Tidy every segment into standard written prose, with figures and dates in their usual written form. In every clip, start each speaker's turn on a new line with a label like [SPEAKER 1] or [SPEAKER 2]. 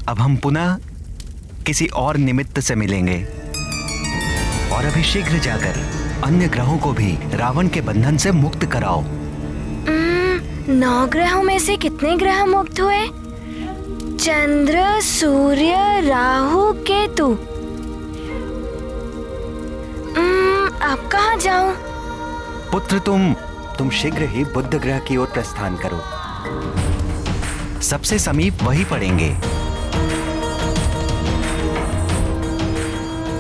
[SPEAKER 1] अब हम पुनः किसी और निमित्त से मिलेंगे और अभी शीघ्र जाकर अन्य ग्रहों को भी रावण के बंधन से मुक्त कराओ।
[SPEAKER 2] 9 ग्रहों में से कितने ग्रह मुक्त हुए? चंद्र, सूर्य, राहु, केतु। अब कहाँ जाऊं?
[SPEAKER 1] पुत्र तुम शीघ्र ही बुध ग्रह की ओर प्रस्थान करो। सबसे समीप वही पड़ेंगे।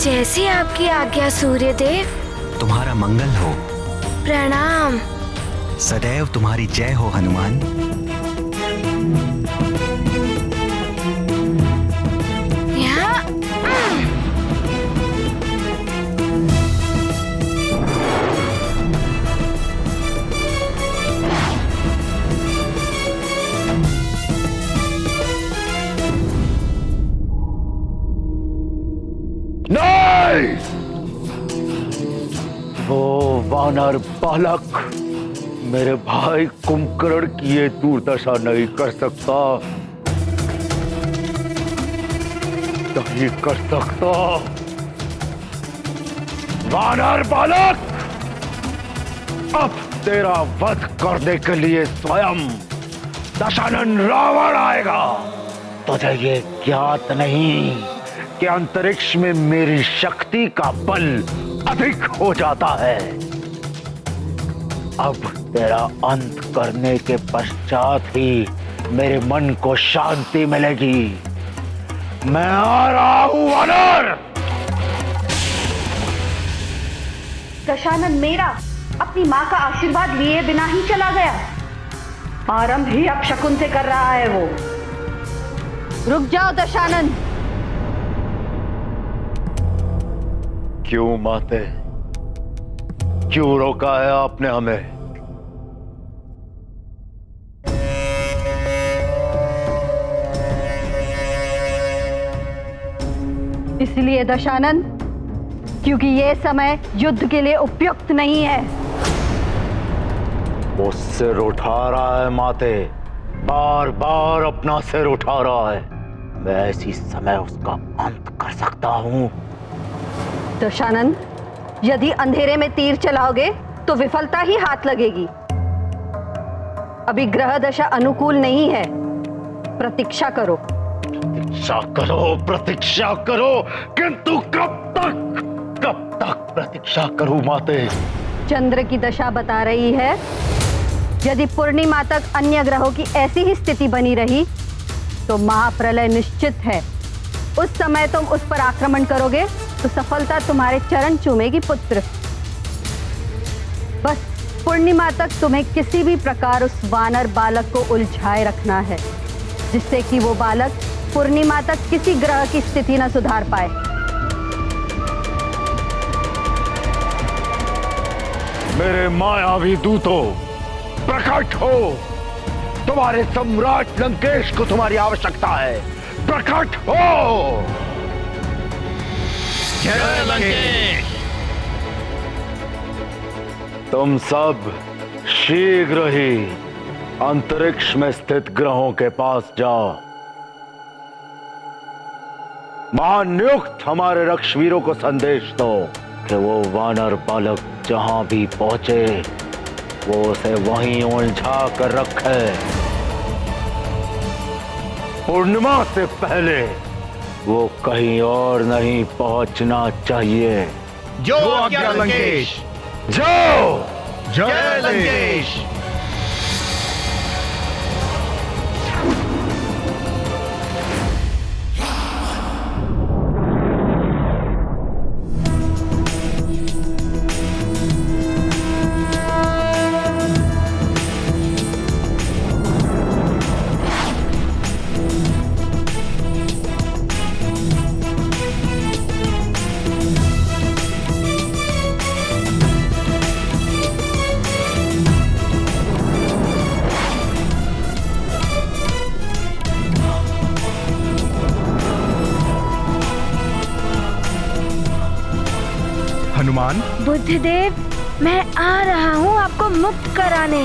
[SPEAKER 2] जैसी आपकी आज्ञा सूर्यदेव।
[SPEAKER 1] तुम्हारा मंगल हो।
[SPEAKER 2] प्रणाम।
[SPEAKER 1] सदैव तुम्हारी जय हो हनुमान।
[SPEAKER 3] नहीं! वो वानर बालक मेरे भाई कुंभकर्ण की ये दुर्दशा नहीं कर सकता, नहीं कर सकता। वानर बालक, अब तेरा वध करने के लिए स्वयं दशानन रावण आएगा। तुझे ये ज्ञात नहीं कि अंतरिक्ष में मेरी शक्ति का बल अधिक हो जाता है। अब तेरा अंत करने के पश्चात ही मेरे मन को शांति मिलेगी। मैं आ रहा हूं वानर।
[SPEAKER 4] दशानन मेरा अपनी माँ का आशीर्वाद लिए बिना ही चला गया। आरंभ ही अपशकुन से कर रहा है वो। रुक जाओ दशानन।
[SPEAKER 3] क्यों माते, क्यों रोका है आपने हमें?
[SPEAKER 4] इसलिए दशानन, क्योंकि यह समय युद्ध के लिए उपयुक्त नहीं है।
[SPEAKER 3] वो सिर उठा रहा है माते, बार बार अपना सिर उठा रहा है। मैं इसी समय उसका अंत कर सकता हूं।
[SPEAKER 4] दशानन, यदि अंधेरे में तीर चलाओगे तो विफलता ही हाथ लगेगी। अभी ग्रह दशा अनुकूल नहीं है। प्रतीक्षा करो।
[SPEAKER 3] प्रतीक्षा करो, प्रतीक्षा करो, किंतु कब तक प्रतीक्षा करूं माते?
[SPEAKER 4] चंद्र की दशा बता रही है, यदि पूर्णिमा तक अन्य ग्रहों की ऐसी ही स्थिति बनी रही तो महाप्रलय निश्चित है। उस समय तुम उस पर आक्रमण करोगे तो सफलता तुम्हारे चरण चूमेगी पुत्र। बस पूर्णिमा तक तुम्हें किसी भी प्रकार उस वानर बालक को उलझाए रखना है, जिससे कि वो बालक पूर्णिमा तक किसी ग्रह की स्थिति न सुधार पाए।
[SPEAKER 3] मेरे मायावी दूतों, प्रकट हो। तुम्हारे सम्राट लंकेश को तुम्हारी आवश्यकता है। प्रकट हो।
[SPEAKER 5] जय लंकेश।
[SPEAKER 3] तुम सब शीघ्र ही अंतरिक्ष में स्थित ग्रहों के पास जाओ। महानियुक्त हमारे रक्षवीरों को संदेश दो कि वो वानर बालक जहां भी पहुंचे वो उसे वहीं उलझा कर रखे। पूर्णिमा से पहले वो कहीं और नहीं पहुंचना चाहिए।
[SPEAKER 5] जो आज्ञा लंकेश।
[SPEAKER 3] जाओ।
[SPEAKER 5] जय लंकेश।
[SPEAKER 1] हनुमान।
[SPEAKER 2] बुद्धदेव, मैं आ रहा हूँ आपको मुक्त कराने।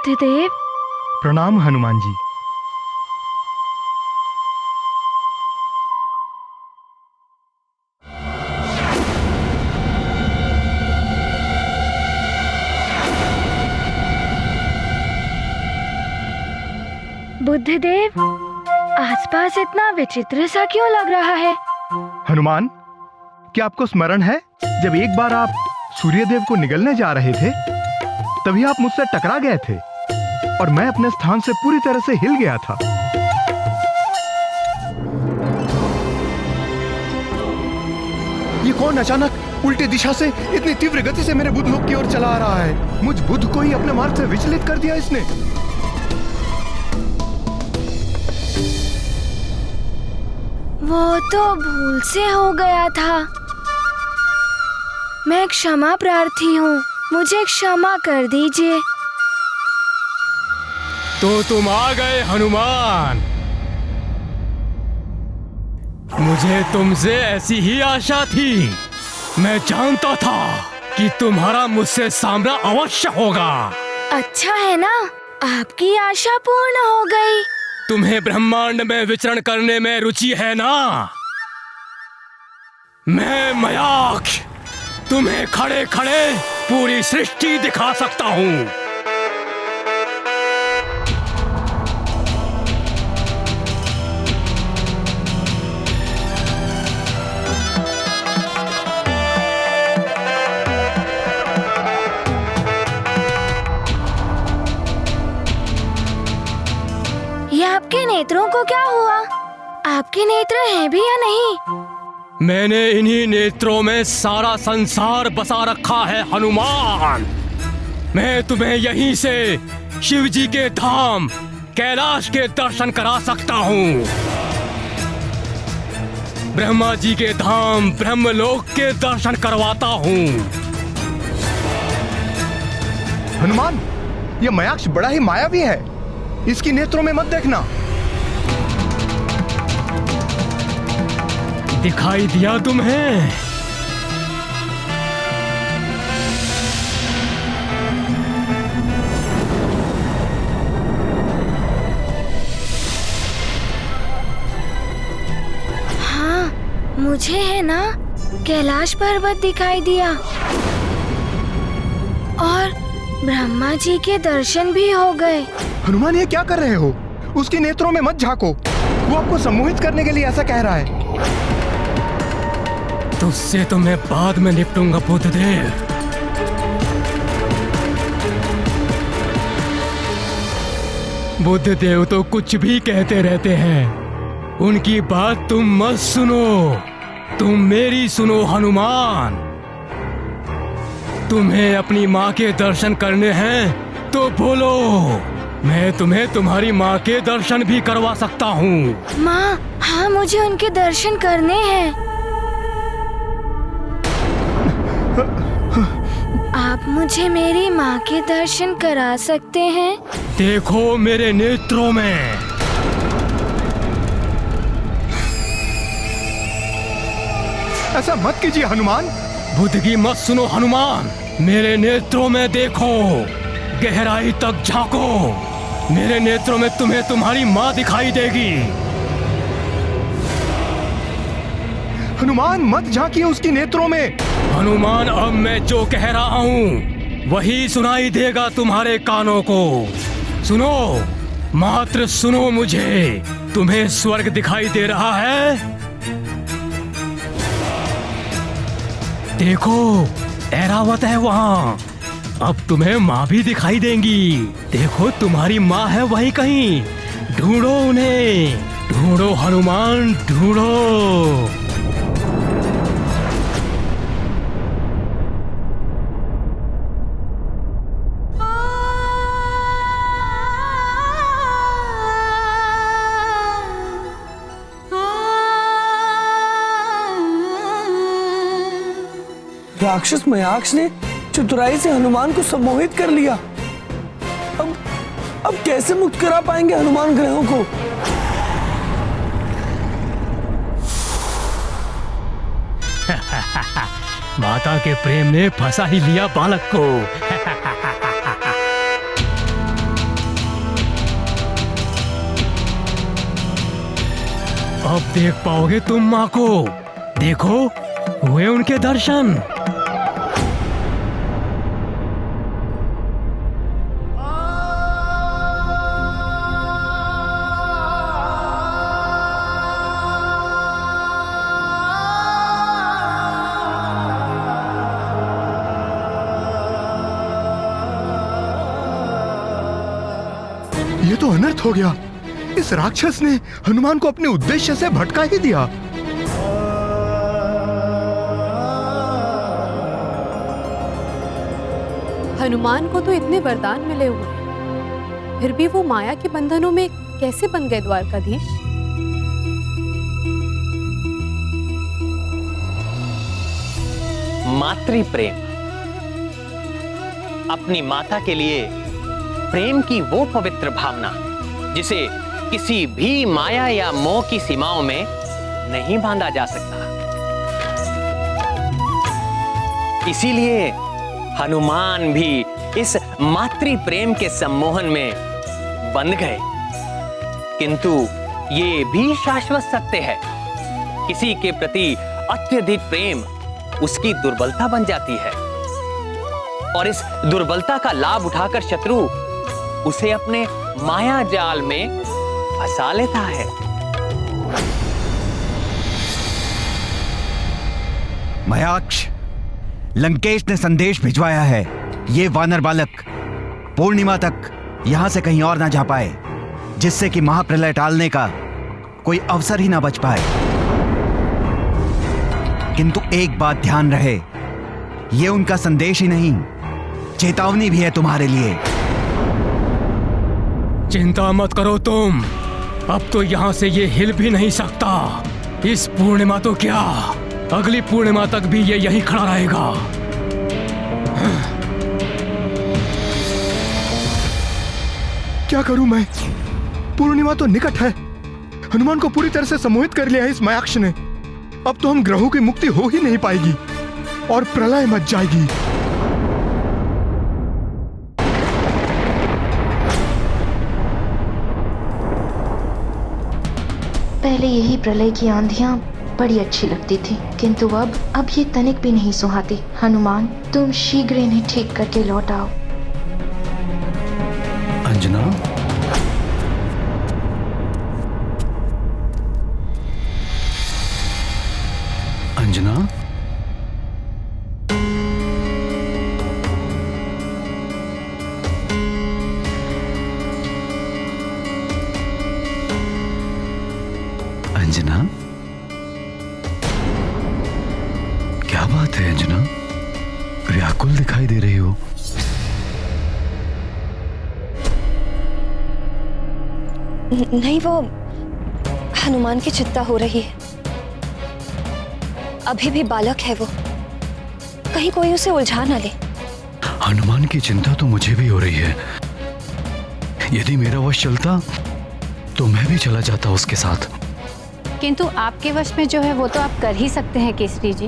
[SPEAKER 2] बुद्धदेव।
[SPEAKER 5] प्रणाम हनुमान जी।
[SPEAKER 2] बुद्धदेव, आसपास इतना विचित्र सा क्यों लग रहा है?
[SPEAKER 5] हनुमान, क्या आपको स्मरण है जब एक बार आप सूर्यदेव को निगलने जा रहे थे, तभी आप मुझसे टकरा गए थे और मैं अपने स्थान से पूरी तरह से हिल गया था। ये कौन अचानक उल्टी दिशा से इतनी तीव्र गति से मेरे बुध लोक की ओर चला आ रहा है? मुझ बुध को ही अपने मार्ग से विचलित कर दिया इसने।
[SPEAKER 2] वो तो भूल से हो गया था। मैं क्षमा प्रार्थी हूँ, मुझे क्षमा कर दीजिए।
[SPEAKER 6] तो तुम आ गए हनुमान। मुझे तुमसे ऐसी ही आशा थी। मैं जानता था कि तुम्हारा मुझसे सामना अवश्य होगा।
[SPEAKER 2] अच्छा है ना, आपकी आशा पूर्ण हो गई।
[SPEAKER 6] तुम्हें ब्रह्मांड में विचरण करने में रुचि है ना? मैं मयाक्ष तुम्हें खड़े खड़े पूरी सृष्टि दिखा सकता हूँ।
[SPEAKER 2] ये आपके नेत्रों को क्या हुआ? आपके नेत्र हैं भी या नहीं?
[SPEAKER 6] मैंने इन्हीं नेत्रों में सारा संसार बसा रखा है हनुमान। मैं तुम्हें यहीं से शिव जी के धाम कैलाश के दर्शन करा सकता हूँ। ब्रह्मा जी के धाम ब्रह्मलोक के दर्शन करवाता हूँ।
[SPEAKER 5] हनुमान, ये मयाक्ष बड़ा ही मायावी है। इसकी नेत्रों में मत देखना।
[SPEAKER 6] दिखाई दिया तुम्हें?
[SPEAKER 2] हाँ, मुझे है ना, कैलाश पर्वत दिखाई दिया और ब्रह्मा जी के दर्शन भी हो गए।
[SPEAKER 5] हनुमान, ये क्या कर रहे हो? उसकी नेत्रों में मत झांको। वो आपको सम्मोहित करने के लिए ऐसा कह रहा है।
[SPEAKER 6] तुझसे तो मैं बाद में निपटूंगा बुद्धदेव। बुद्धदेव तो कुछ भी कहते रहते हैं, उनकी बात तुम मत सुनो। तुम मेरी सुनो हनुमान। तुम्हें अपनी माँ के दर्शन करने हैं तो बोलो, मैं तुम्हें तुम्हारी माँ के दर्शन भी करवा सकता हूँ।
[SPEAKER 2] माँ, हाँ, मुझे उनके दर्शन करने हैं। आप मुझे मेरी माँ के दर्शन करा सकते हैं?
[SPEAKER 6] देखो मेरे नेत्रों में।
[SPEAKER 5] ऐसा मत कीजिए हनुमान।
[SPEAKER 6] बुद्ध की मत सुनो हनुमान। मेरे नेत्रों में देखो, गहराई तक झांको। मेरे नेत्रों में तुम्हें तुम्हारी माँ दिखाई देगी।
[SPEAKER 5] हनुमान, मत झांकिए उसकी नेत्रों में।
[SPEAKER 6] हनुमान, अब मैं जो कह रहा हूँ वही सुनाई देगा तुम्हारे कानों को। सुनो, मात्र सुनो मुझे। तुम्हें स्वर्ग दिखाई दे रहा है? देखो, ऐरावत है वहाँ। अब तुम्हें माँ भी दिखाई देंगी। देखो, तुम्हारी माँ है वहीं कहीं। ढूंढो उन्हें, ढूंढो हनुमान, ढूंढो।
[SPEAKER 7] राक्षस मयाक्ष ने चतुराई से हनुमान को सम्मोहित कर लिया। अब कैसे मुक्त करा पाएंगे हनुमान ग्रहों को?
[SPEAKER 6] माता के प्रेम ने फंसा ही लिया बालक को। अब देख पाओगे तुम माँ को। देखो, हुए उनके दर्शन।
[SPEAKER 5] ये तो अनर्थ हो गया। इस राक्षस ने हनुमान को अपने उद्देश्य से भटका ही दिया।
[SPEAKER 8] हनुमान को तो इतने वरदान मिले हुए हैं, फिर भी वो माया के बंधनों में कैसे बन गए द्वारकाधीश?
[SPEAKER 9] मातृ प्रेम, अपनी माता के लिए प्रेम की वो पवित्र भावना जिसे किसी भी माया या मोह की सीमाओं में नहीं बांधा जा सकता। इसीलिए हनुमान भी इस मातृ प्रेम के सम्मोहन में बंध गए। किंतु ये भी शाश्वत सत्य है, किसी के प्रति अत्यधिक प्रेम उसकी दुर्बलता बन जाती है और इस दुर्बलता का लाभ उठाकर शत्रु उसे अपने माया जाल में फंसा लेता है।
[SPEAKER 1] मयाक्ष, लंकेश ने संदेश भिजवाया है। ये वानर बालक पूर्णिमा तक यहां से कहीं और ना जा पाए, जिससे कि महाप्रलय टालने का कोई अवसर ही ना बच पाए। किंतु एक बात ध्यान रहे, ये उनका संदेश ही नहीं, चेतावनी भी है तुम्हारे लिए।
[SPEAKER 6] चिंता मत करो तुम, अब तो यहां से ये हिल भी नहीं सकता। इस पूर्णिमा तो क्या, अगली पूर्णिमा तक भी ये यहीं खड़ा रहेगा।
[SPEAKER 5] क्या करूं मैं? पूर्णिमा तो निकट है। हनुमान को पूरी तरह से सम्मोहित कर लिया है इस मयाक्ष ने। अब तो हम ग्रहों की मुक्ति हो ही नहीं पाएगी और प्रलय मच जाएगी।
[SPEAKER 10] पहले यही प्रलय की आंधियां बड़ी अच्छी लगती थी, किंतु अब ये तनिक भी नहीं सुहाती। हनुमान, तुम शीघ्र इन्हें ठीक करके लौट आओ।
[SPEAKER 1] अंजना, अंजना, अंजना, क्या बात है अंजना? व्याकुल दिखाई दे रही हो।
[SPEAKER 2] नहीं, वो हनुमान की चिंता हो रही है। अभी भी बालक है वो, कहीं कोई उसे उलझा ना ले।
[SPEAKER 1] हनुमान की चिंता तो मुझे भी हो रही है। यदि मेरा वश चलता तो मैं भी चला जाता उसके साथ।
[SPEAKER 4] किंतु आपके वश में जो है वो तो आप कर ही सकते हैं केसरी जी।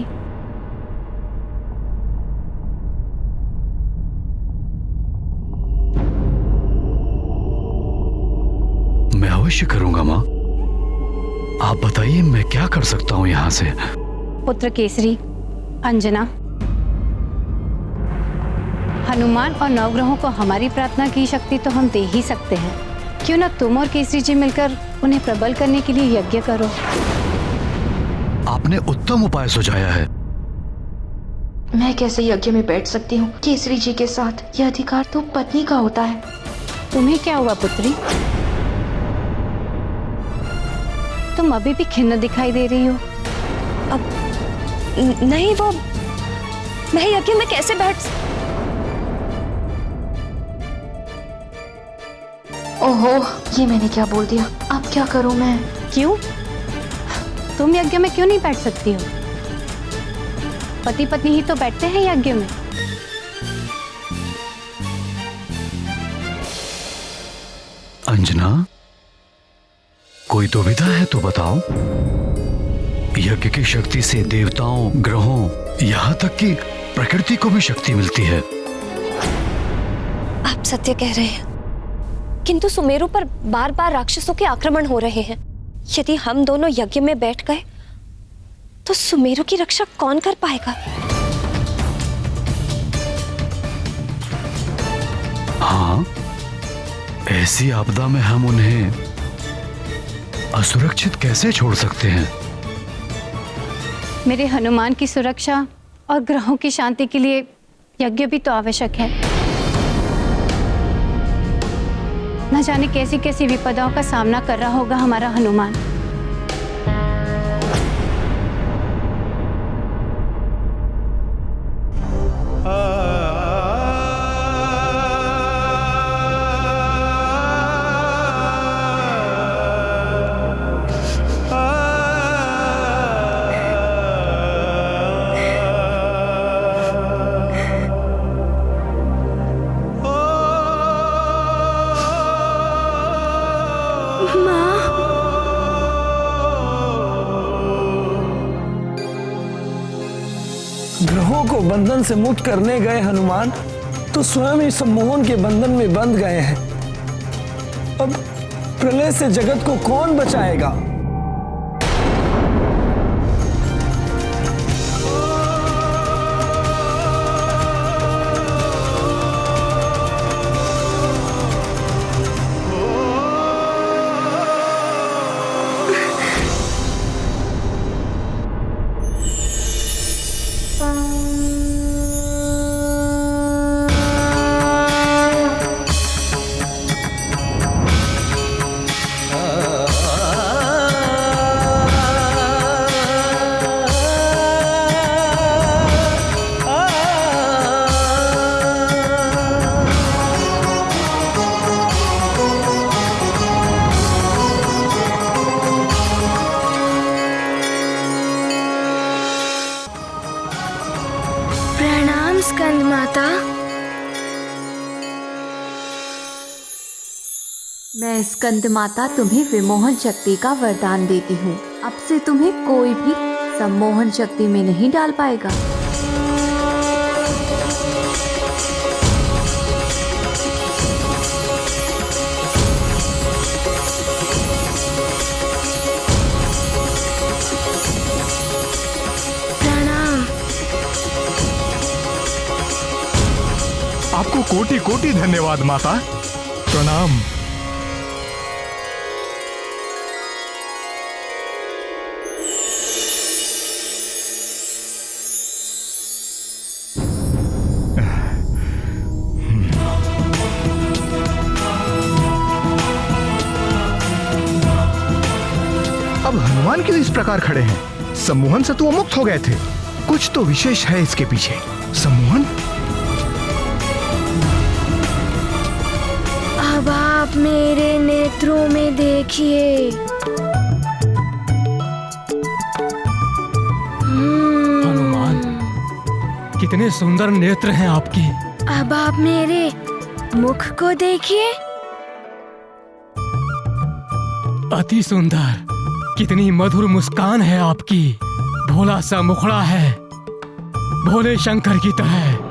[SPEAKER 1] मैं अवश्य करूंगा माँ। आप बताइए मैं क्या कर सकता हूँ यहाँ से?
[SPEAKER 4] पुत्र केसरी, अंजना, हनुमान और नवग्रहों को हमारी प्रार्थना की शक्ति तो हम दे ही सकते हैं। क्यों ना तुम और केसरी जी मिलकर उन्हें प्रबल करने के लिए यज्ञ करो।
[SPEAKER 1] आपने उत्तम उपाय सुझाया है।
[SPEAKER 10] मैं कैसे यज्ञ में बैठ सकती हूँ केसरी जी के साथ? यह अधिकार तो पत्नी का होता है।
[SPEAKER 4] तुम्हें क्या हुआ पुत्री? तुम अभी भी खिन्न दिखाई दे रही हो।
[SPEAKER 2] अब नहीं, वो मैं यज्ञ में कैसे बैठ।
[SPEAKER 10] ओहो, ये मैंने क्या बोल दिया? अब क्या करूं मैं?
[SPEAKER 4] क्यों? तुम यज्ञ में क्यों नहीं बैठ सकती हो? पति पत्नी ही तो बैठते हैं यज्ञ में।
[SPEAKER 1] अंजना, कोई दुविधा है तो बताओ। यज्ञ की शक्ति से देवताओं, ग्रहों, यहाँ तक कि प्रकृति को भी शक्ति मिलती है।
[SPEAKER 2] आप सत्य कह रहे हैं, किंतु सुमेरु पर बार बार राक्षसों के आक्रमण हो रहे हैं।
[SPEAKER 11] यदि हम दोनों यज्ञ में बैठ गए तो सुमेरु की रक्षा कौन कर पाएगा?
[SPEAKER 12] हाँ, ऐसी आपदा में हम उन्हें असुरक्षित कैसे छोड़ सकते हैं?
[SPEAKER 8] मेरे हनुमान की सुरक्षा और ग्रहों की शांति के लिए यज्ञ भी तो आवश्यक है। न जाने कैसी कैसी विपदाओं का सामना कर रहा होगा हमारा हनुमान।
[SPEAKER 7] ग्रहों को बंधन से मुक्त करने गए हनुमान तो स्वयं ही सम्मोहन के बंधन में बंध गए हैं। अब प्रलय से जगत को कौन बचाएगा?
[SPEAKER 2] प्रणाम स्कंद माता।
[SPEAKER 13] मैं स्कंद माता तुम्हें विमोहन शक्ति का वरदान देती हूँ। अब से तुम्हें कोई भी सम्मोहन शक्ति में नहीं डाल पाएगा।
[SPEAKER 5] आपको कोटि कोटि धन्यवाद माता। प्रणाम। अब हनुमान क्यों इस प्रकार खड़े हैं? सम्मोहन से तो वो मुक्त हो गए थे। कुछ तो विशेष है इसके पीछे। सम्मोहन,
[SPEAKER 2] अब आप मेरे नेत्रों में देखिए।
[SPEAKER 6] हनुमान, कितने सुंदर नेत्र हैं आपके।
[SPEAKER 2] अब आप मेरे मुख को देखिए।
[SPEAKER 6] अति सुंदर, कितनी मधुर मुस्कान है आपकी। भोला सा मुखड़ा है, भोले शंकर की तरह।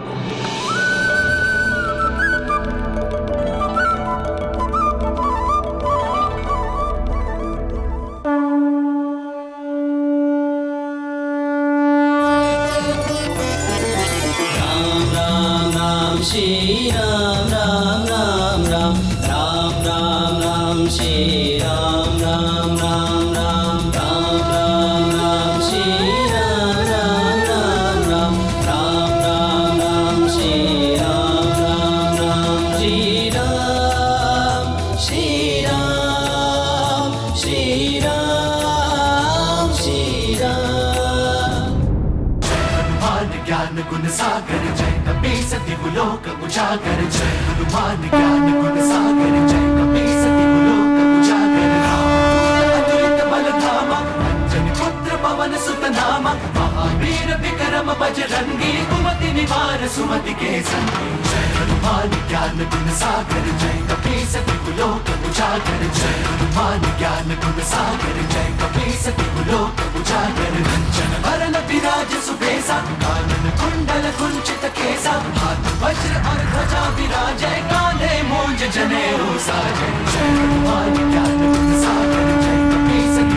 [SPEAKER 14] श्री राम राम राम राम राम राम राम श्री राम राम राम राम राम राम राम श्री राम राम राम राम राम राम राम श्री राम राम राम श्री राम श्री राम श्री राम श्री राम।
[SPEAKER 15] हनुमान ज्ञान गुण सागर जय कपी सति लोक उजागर जय हनुमान ज्ञान गुण सागर जय कपी सति लोक उजागर अतुलित बल धामा अंजनी पुत्र पवन सुत नामा महावीर विक्रम बजरंगी कुमति निवार सुमति के संगी जय हनुमान ज्ञान गुण सागर जय कपी सति लोक उजागर जय हनुमान ज्ञान गुण सागर जय कपी सति लोक उजागर कंचन वरण विराज सुबेसा कानन कुंडल कुंचित केसा हाथ वज्र और ध्वजा विराजै कांधे मूंज जनेऊ साजै जय हनुमान ज्ञान गुण सागर जय कपी सति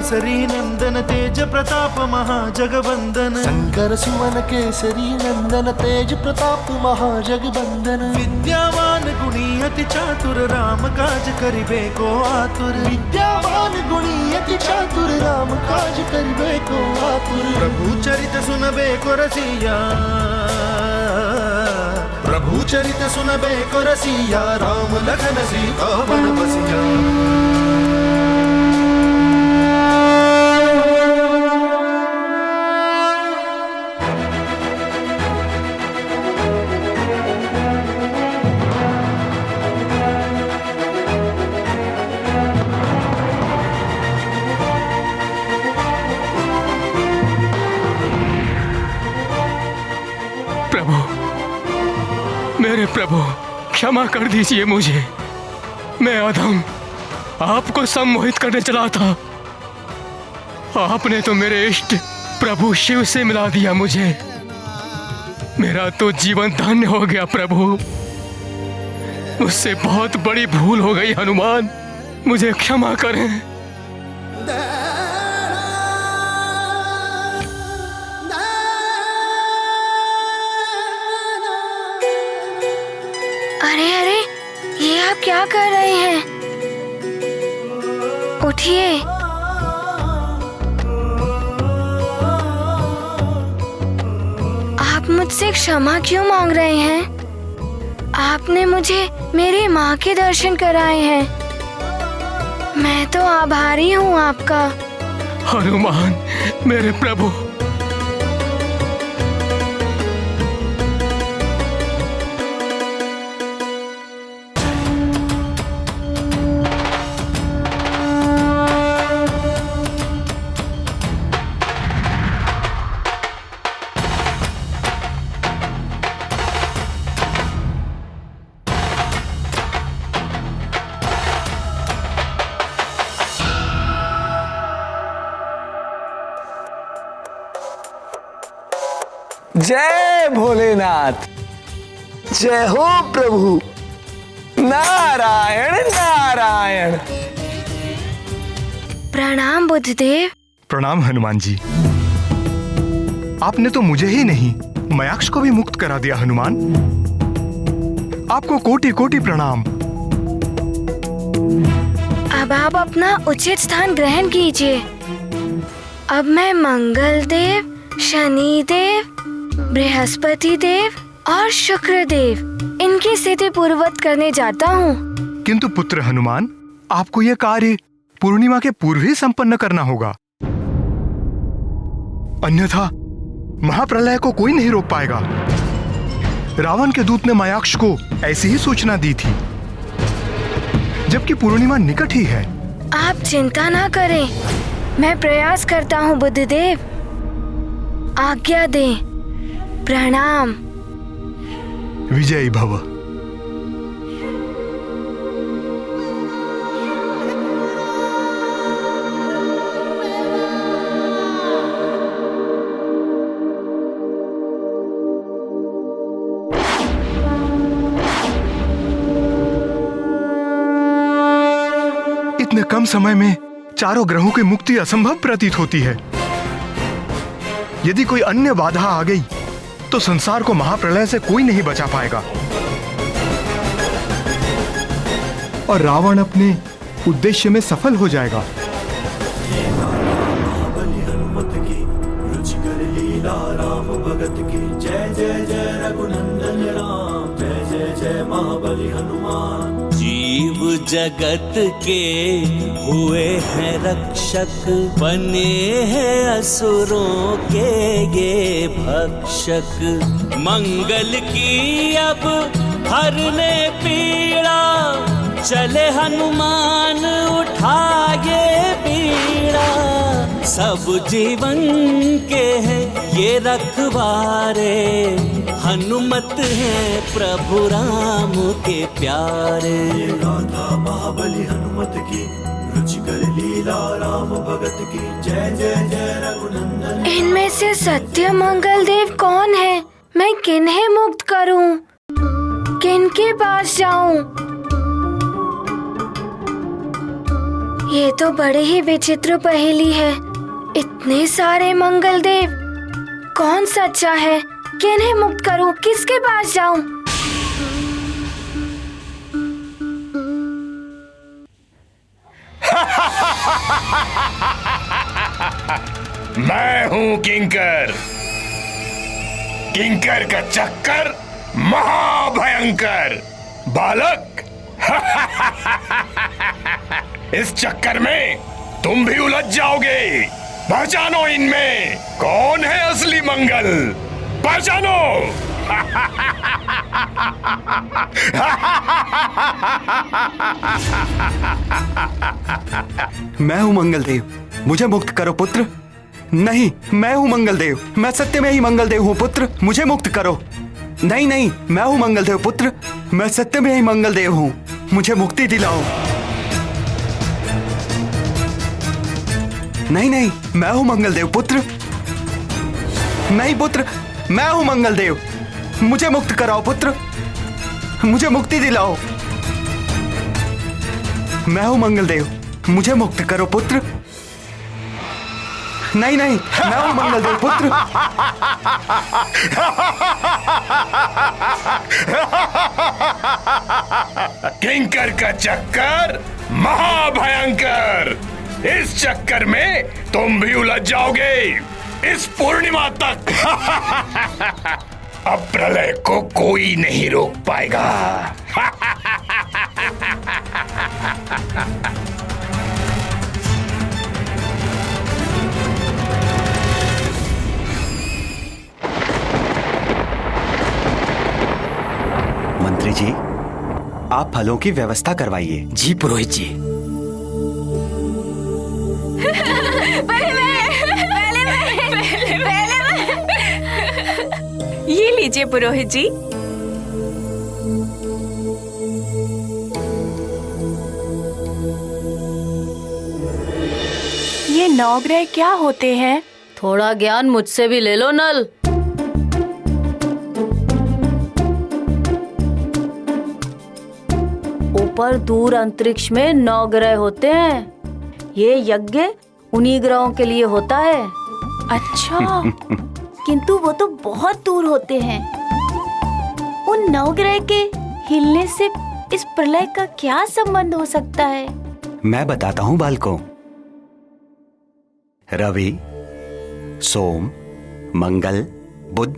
[SPEAKER 15] केसरी नंदन तेज प्रताप महाजगवंदन शंकर सुवन केसरी नंदन तेज प्रताप महाजगवंदन विद्यावान गुणी अति चातुर राम काज करिबे को आतुर विद्यावान गुणी अति चातुर राम काज करिबे को आतुर प्रभु चरित सुनबे को रसिया प्रभु चरित सुनबे को रसिया राम लखन सीता वन बसिया
[SPEAKER 6] मेरे प्रभु क्षमा कर दीजिए मुझे। मैं अधम आपको सम्मोहित करने चला था। आपने तो मेरे इष्ट प्रभु शिव से मिला दिया मुझे। मेरा तो जीवन धन्य हो गया प्रभु। मुझसे बहुत बड़ी भूल हो गई हनुमान, मुझे क्षमा करें।
[SPEAKER 2] अरे अरे, ये आप क्या कर रहे हैं? उठिए। आप मुझसे क्षमा क्यों मांग रहे हैं? आपने मुझे मेरी माँ के दर्शन कराए हैं। मैं तो आभारी हूँ आपका।
[SPEAKER 6] हनुमान मेरे प्रभु,
[SPEAKER 7] जय भोलेनाथ, जय हो प्रभु। नारायण नारायण।
[SPEAKER 2] प्रणाम बुद्धदेव।
[SPEAKER 5] प्रणाम हनुमान जी। आपने तो मुझे ही नहीं मयाक्ष को भी मुक्त करा दिया हनुमान। आपको कोटि कोटि प्रणाम।
[SPEAKER 2] अब आप अपना उचित स्थान ग्रहण कीजिए। अब मैं मंगल देव, शनि देव, बृहस्पति देव और शुक्र देव इनकी स्थिति पूर्ववत करने जाता हूँ।
[SPEAKER 5] किंतु पुत्र हनुमान, आपको यह कार्य पूर्णिमा के पूर्व ही संपन्न करना होगा, अन्यथा महाप्रलय को कोई नहीं रोक पाएगा। रावण के दूत ने मयाक्ष को ऐसी ही सूचना दी थी, जबकि पूर्णिमा निकट ही है।
[SPEAKER 2] आप चिंता ना करें, मैं प्रयास करता हूँ बुद्धदेव। आज्ञा दें। प्रणाम।
[SPEAKER 5] विजयी भव। इतने कम समय में चारों ग्रहों की मुक्ति असंभव प्रतीत होती है। यदि कोई अन्य बाधा आ गई तो संसार को महाप्रलय से कोई नहीं बचा पाएगा और रावण अपने उद्देश्य में सफल हो जाएगा।
[SPEAKER 15] महाबली हनुमत की रुचिकर लीला राम भगत की। जय जय जय रघुनंदन राम, जय जय जय महाबली हनुमान।
[SPEAKER 14] जीव जगत के हुए हैं रक्षक, बने हैं असुरों के ये भक्षक। मंगल की अब हरने पीड़ा, चले हनुमान उठाए बीड़ा। सब जीवन के हैं ये रखवारे, हनुमत है प्रभु राम के प्यारे। गाथा महाबली हनुमत की रुचिकर लीला राम भगत की। जय जय जय रघुनंदन।
[SPEAKER 2] इनमें से सत्य मंगल देव कौन है? मैं किन्हें मुक्त करूं? किनके पास जाऊं? ये तो बड़े ही विचित्र पहेली है। इतने सारे मंगल देव, कौन सच्चा है? किन्हें मुक्त करूं? किसके पास जाऊं?
[SPEAKER 3] मैं हूं किंकर। किंकर का चक्कर महाभयंकर। बालक, इस चक्कर में तुम भी उलझ जाओगे। पहचानो इनमें कौन है असली मंगल। पहचानो।
[SPEAKER 1] मैं हूं मंगलदेव, मुझे मुक्त करो पुत्र। नहीं, मैं हूं मंगलदेव, मैं सत्य में ही मंगलदेव हूं पुत्र, मुझे मुक्त करो। नहीं नहीं, मैं हूं मंगलदेव पुत्र, मैं सत्य में ही मंगलदेव हूं, मुझे मुक्ति दिलाओ। नहीं नहीं, मैं हूं मंगलदेव पुत्र। नहीं पुत्र, मैं हूं मंगलदेव, मुझे मुक्त कराओ पुत्र, मुझे मुक्ति दिलाओ। मैं हूं मंगलदेव, मुझे मुक्त करो पुत्र। नहीं नहीं, मैं हूं मंगलदेव पुत्र।
[SPEAKER 3] किंकर का चक्कर महाभयंकर। इस चक्कर में तुम भी उलझ जाओगे इस पूर्णिमा तक। अब प्रलय को कोई नहीं रोक पाएगा।
[SPEAKER 1] मंत्री जी, आप फलों की व्यवस्था करवाइए।
[SPEAKER 6] जी पुरोहित जी।
[SPEAKER 16] ये लीजिए पुरोहित जी। ये नवग्रह क्या होते हैं?
[SPEAKER 17] थोड़ा ज्ञान मुझसे भी ले लो नल। ऊपर दूर अंतरिक्ष में 9 ग्रह होते हैं। ये यज्ञ उन्हीं ग्रहों के लिए होता है।
[SPEAKER 16] अच्छा।
[SPEAKER 17] किंतु वो तो बहुत दूर होते हैं। उन 9 ग्रह के हिलने से इस प्रलय का क्या संबंध हो सकता है?
[SPEAKER 1] मैं बताता हूं बालकों। रवि, सोम, मंगल, बुध,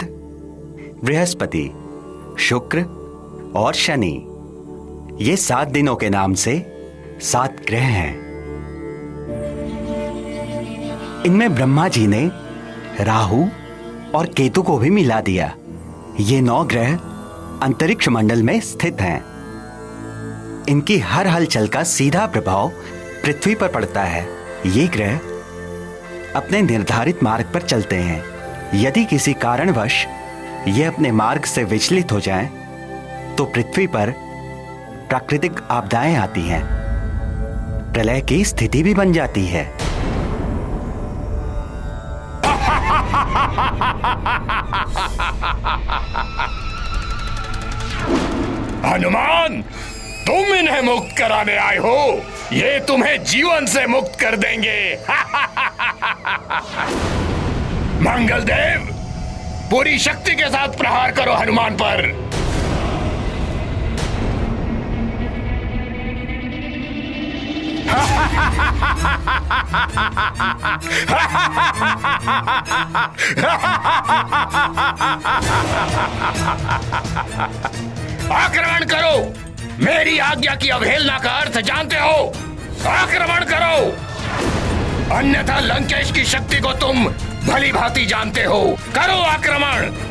[SPEAKER 1] बृहस्पति, शुक्र और शनि, ये 7 दिनों के नाम से 7 ग्रह हैं। इनमें ब्रह्मा जी ने राहु और केतु को भी मिला दिया। ये 9 ग्रह अंतरिक्ष मंडल में स्थित हैं। इनकी हर हलचल का सीधा प्रभाव पृथ्वी पर पड़ता है। ये ग्रह अपने निर्धारित मार्ग पर चलते हैं। यदि किसी कारणवश ये अपने मार्ग से विचलित हो जाएं, तो पृथ्वी पर प्राकृतिक आपदाएं आती हैं। प्रलय की स्थिति भी बन जाती है।
[SPEAKER 3] हनुमान, तुम इन्हें मुक्त कराने आए हो। ये तुम्हें जीवन से मुक्त कर देंगे। मंगलदेव, पूरी शक्ति के साथ प्रहार करो हनुमान पर। आक्रमण करो। मेरी आज्ञा की अवहेलना का अर्थ जानते हो। आक्रमण करो, अन्यथा लंकेश की शक्ति को तुम भली भांति जानते हो। करो आक्रमण।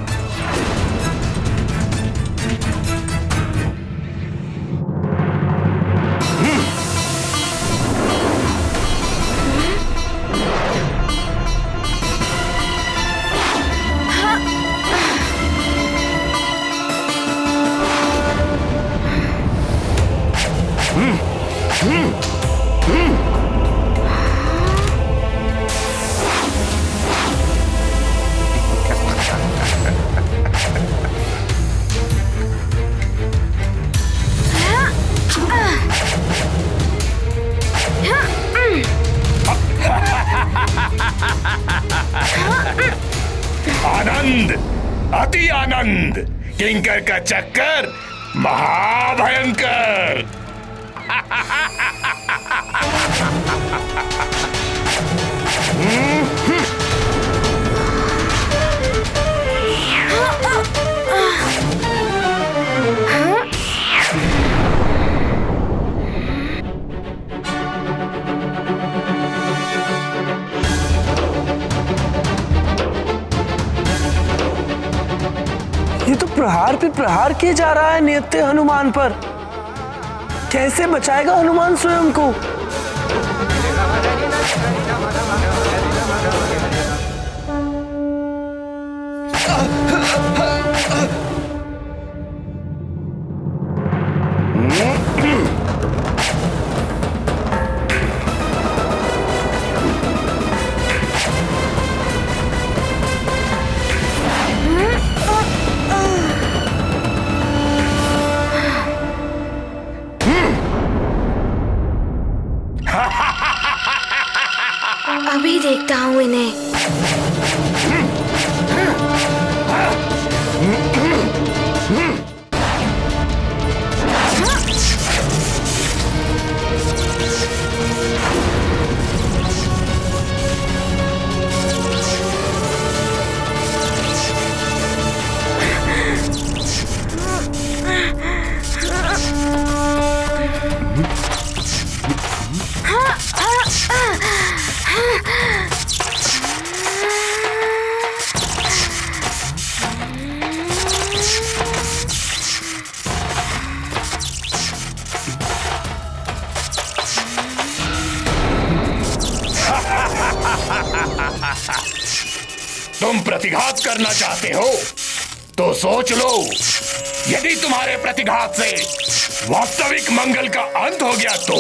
[SPEAKER 3] आनंद, अति आनंद। किंकर का चक्कर महाभयंकर।
[SPEAKER 7] ये तो प्रहार पे प्रहार किए जा रहा है नित्य हनुमान पर। कैसे बचाएगा हनुमान स्वयं को?
[SPEAKER 2] अभी देखता हूँ इन्हें।
[SPEAKER 3] तुम प्रतिघात करना चाहते हो तो सोच लो, यदि तुम्हारे प्रतिघात से वास्तविक मंगल का अंत हो गया तो?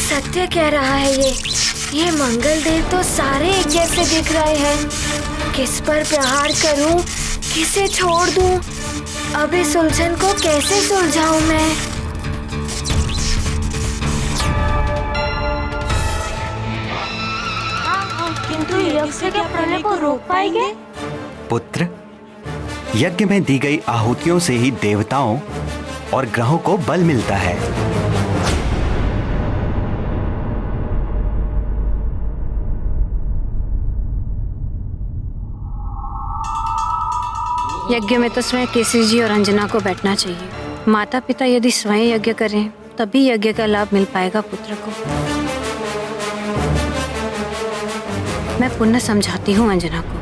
[SPEAKER 2] सत्य कह रहा है ये मंगल देव तो सारे एक जैसे दिख रहे हैं। किस पर प्रहार करूं, किसे छोड़ दूं? अब इस उलझन को कैसे सुलझाऊं मैं?
[SPEAKER 17] किंतु यज्ञ क्या प्रलय को रोक पाएंगे?
[SPEAKER 1] पुत्र, यज्ञ में दी गई आहुतियों से ही देवताओं और ग्रहों को बल मिलता है।
[SPEAKER 4] यज्ञ में तो स्वयं केसरी जी और अंजना को बैठना चाहिए। माता पिता यदि स्वयं यज्ञ करें तभी यज्ञ का लाभ मिल पाएगा पुत्र को। मैं पुनः समझाती हूँ अंजना को।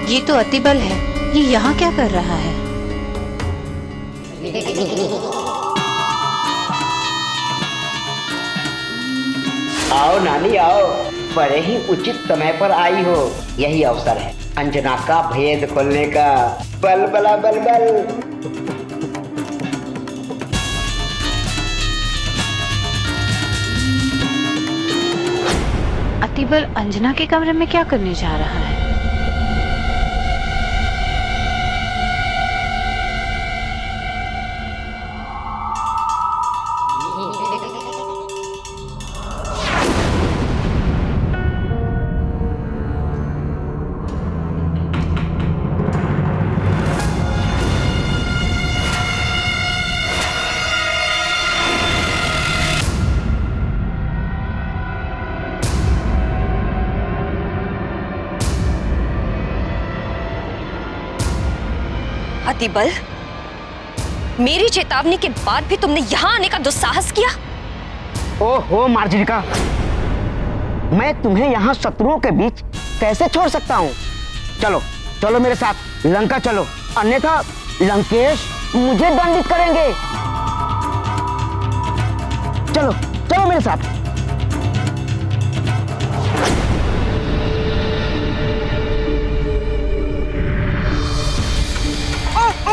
[SPEAKER 13] ये तो अतिबल है, ये यहाँ क्या कर रहा है?
[SPEAKER 18] आओ नानी आओ, बड़े ही उचित समय पर आई हो। यही अवसर है अंजना का भेद खोलने का। बल बला बल बल।
[SPEAKER 13] अतिबल अंजना के कमरे में क्या करने जा रहा है?
[SPEAKER 11] अतिबल, मेरी चेतावनी के बाद भी तुमने यहाँ आने का दुस्साहस किया।
[SPEAKER 18] ओहो मार्जरिका, मैं तुम्हें यहाँ शत्रुओं के बीच कैसे छोड़ सकता हूँ? चलो चलो मेरे साथ लंका चलो, अन्यथा लंकेश मुझे दंडित करेंगे। चलो चलो मेरे साथ।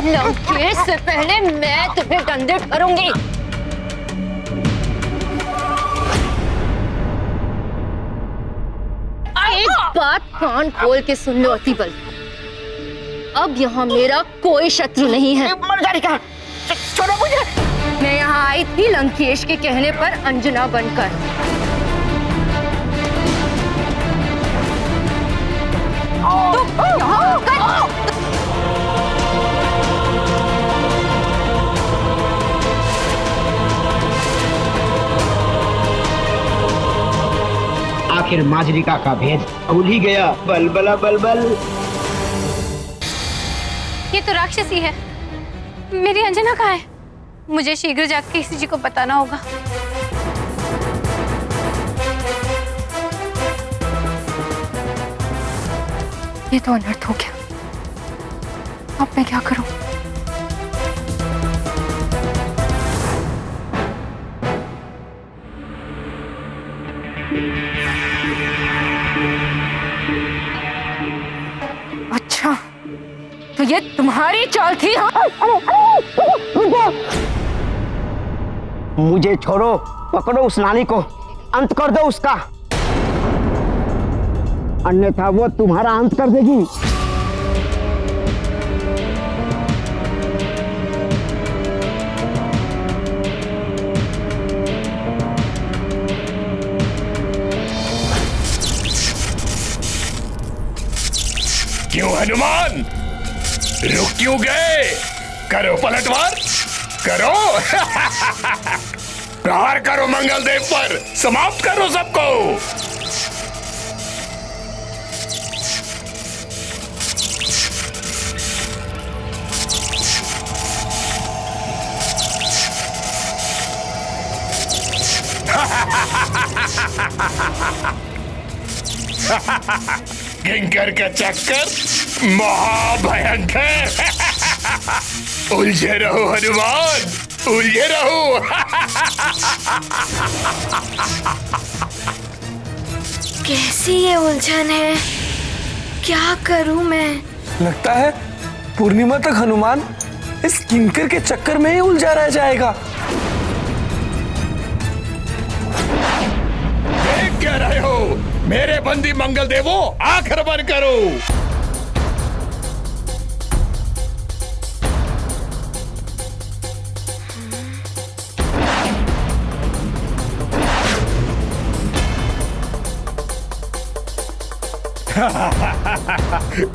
[SPEAKER 11] लंकेश से पहले मैं तुम्हें दंडित करूंगी।
[SPEAKER 19] बात कान खोल के सुन लो अतिबल। अब यहाँ मेरा कोई शत्रु नहीं है।
[SPEAKER 18] छोड़ो मुझे।
[SPEAKER 19] मैं यहाँ आई थी लंकेश के कहने पर अंजना बनकर। तो यहाँ
[SPEAKER 18] आखिर माजरिका का भेद खुल ही गया। बल बला बल बल।
[SPEAKER 8] ये तो राक्षसी है। मेरी अंजना कहाँ है? मुझे शीघ्र जाकर किसी जी को बताना होगा। ये तो अनर्थ हो गया। अब मैं क्या करूं?
[SPEAKER 19] अच्छा, तो ये तुम्हारी चाल थी? हाँ?
[SPEAKER 18] मुझे छोड़ो, पकड़ो उस नाली को, अंत कर दो उसका, अन्यथा वो तुम्हारा अंत कर देगी।
[SPEAKER 3] क्यों हनुमान, रुक क्यों गए? करो पलटवार, करो। प्रहार करो मंगलदेव पर, समाप्त करो सबको। किंकर का चक्कर महाभयंकर। उलझे रहो हनुमान, उलझे रहो।
[SPEAKER 2] कैसी ये उलझन है? क्या करूं मैं?
[SPEAKER 7] लगता है पूर्णिमा तक हनुमान इस किंकर के चक्कर में ही उलझा रह जाएगा।
[SPEAKER 3] देख क्या रहे हो? मेरे बंदी मंगल देवो, आखिर बंद करो।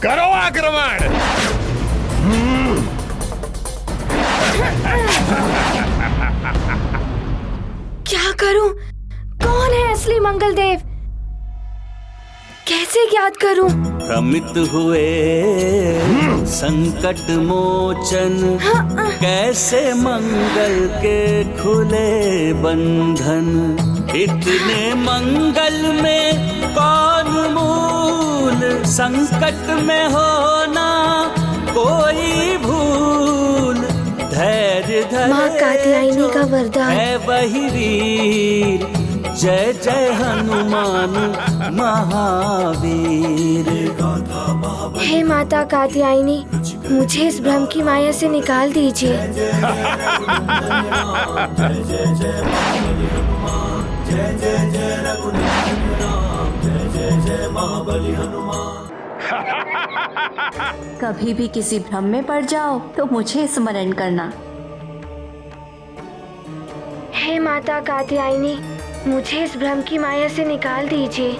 [SPEAKER 3] करो आक्रमण।
[SPEAKER 2] क्या करूं? कौन है असली मंगलदेव? कैसे याद करूं?
[SPEAKER 14] भ्रमित हुए संकट मोचन, कैसे मंगल के खुले बंधन। इतने मंगल में कौन मूल, संकट में होना कोई भूल। धैर्य धरे
[SPEAKER 2] माँ कात्यायनी का वरदान
[SPEAKER 14] है वही वीर, जय जय हनुमान महावीर।
[SPEAKER 2] हे माता कात्यायनी, मुझे इस भ्रम की माया से निकाल दीजिए।
[SPEAKER 13] कभी भी किसी भ्रम में पड़ जाओ तो मुझे स्मरण करना।
[SPEAKER 2] हे माता कात्यायनी, मुझे इस भ्रम की माया से निकाल दीजिए।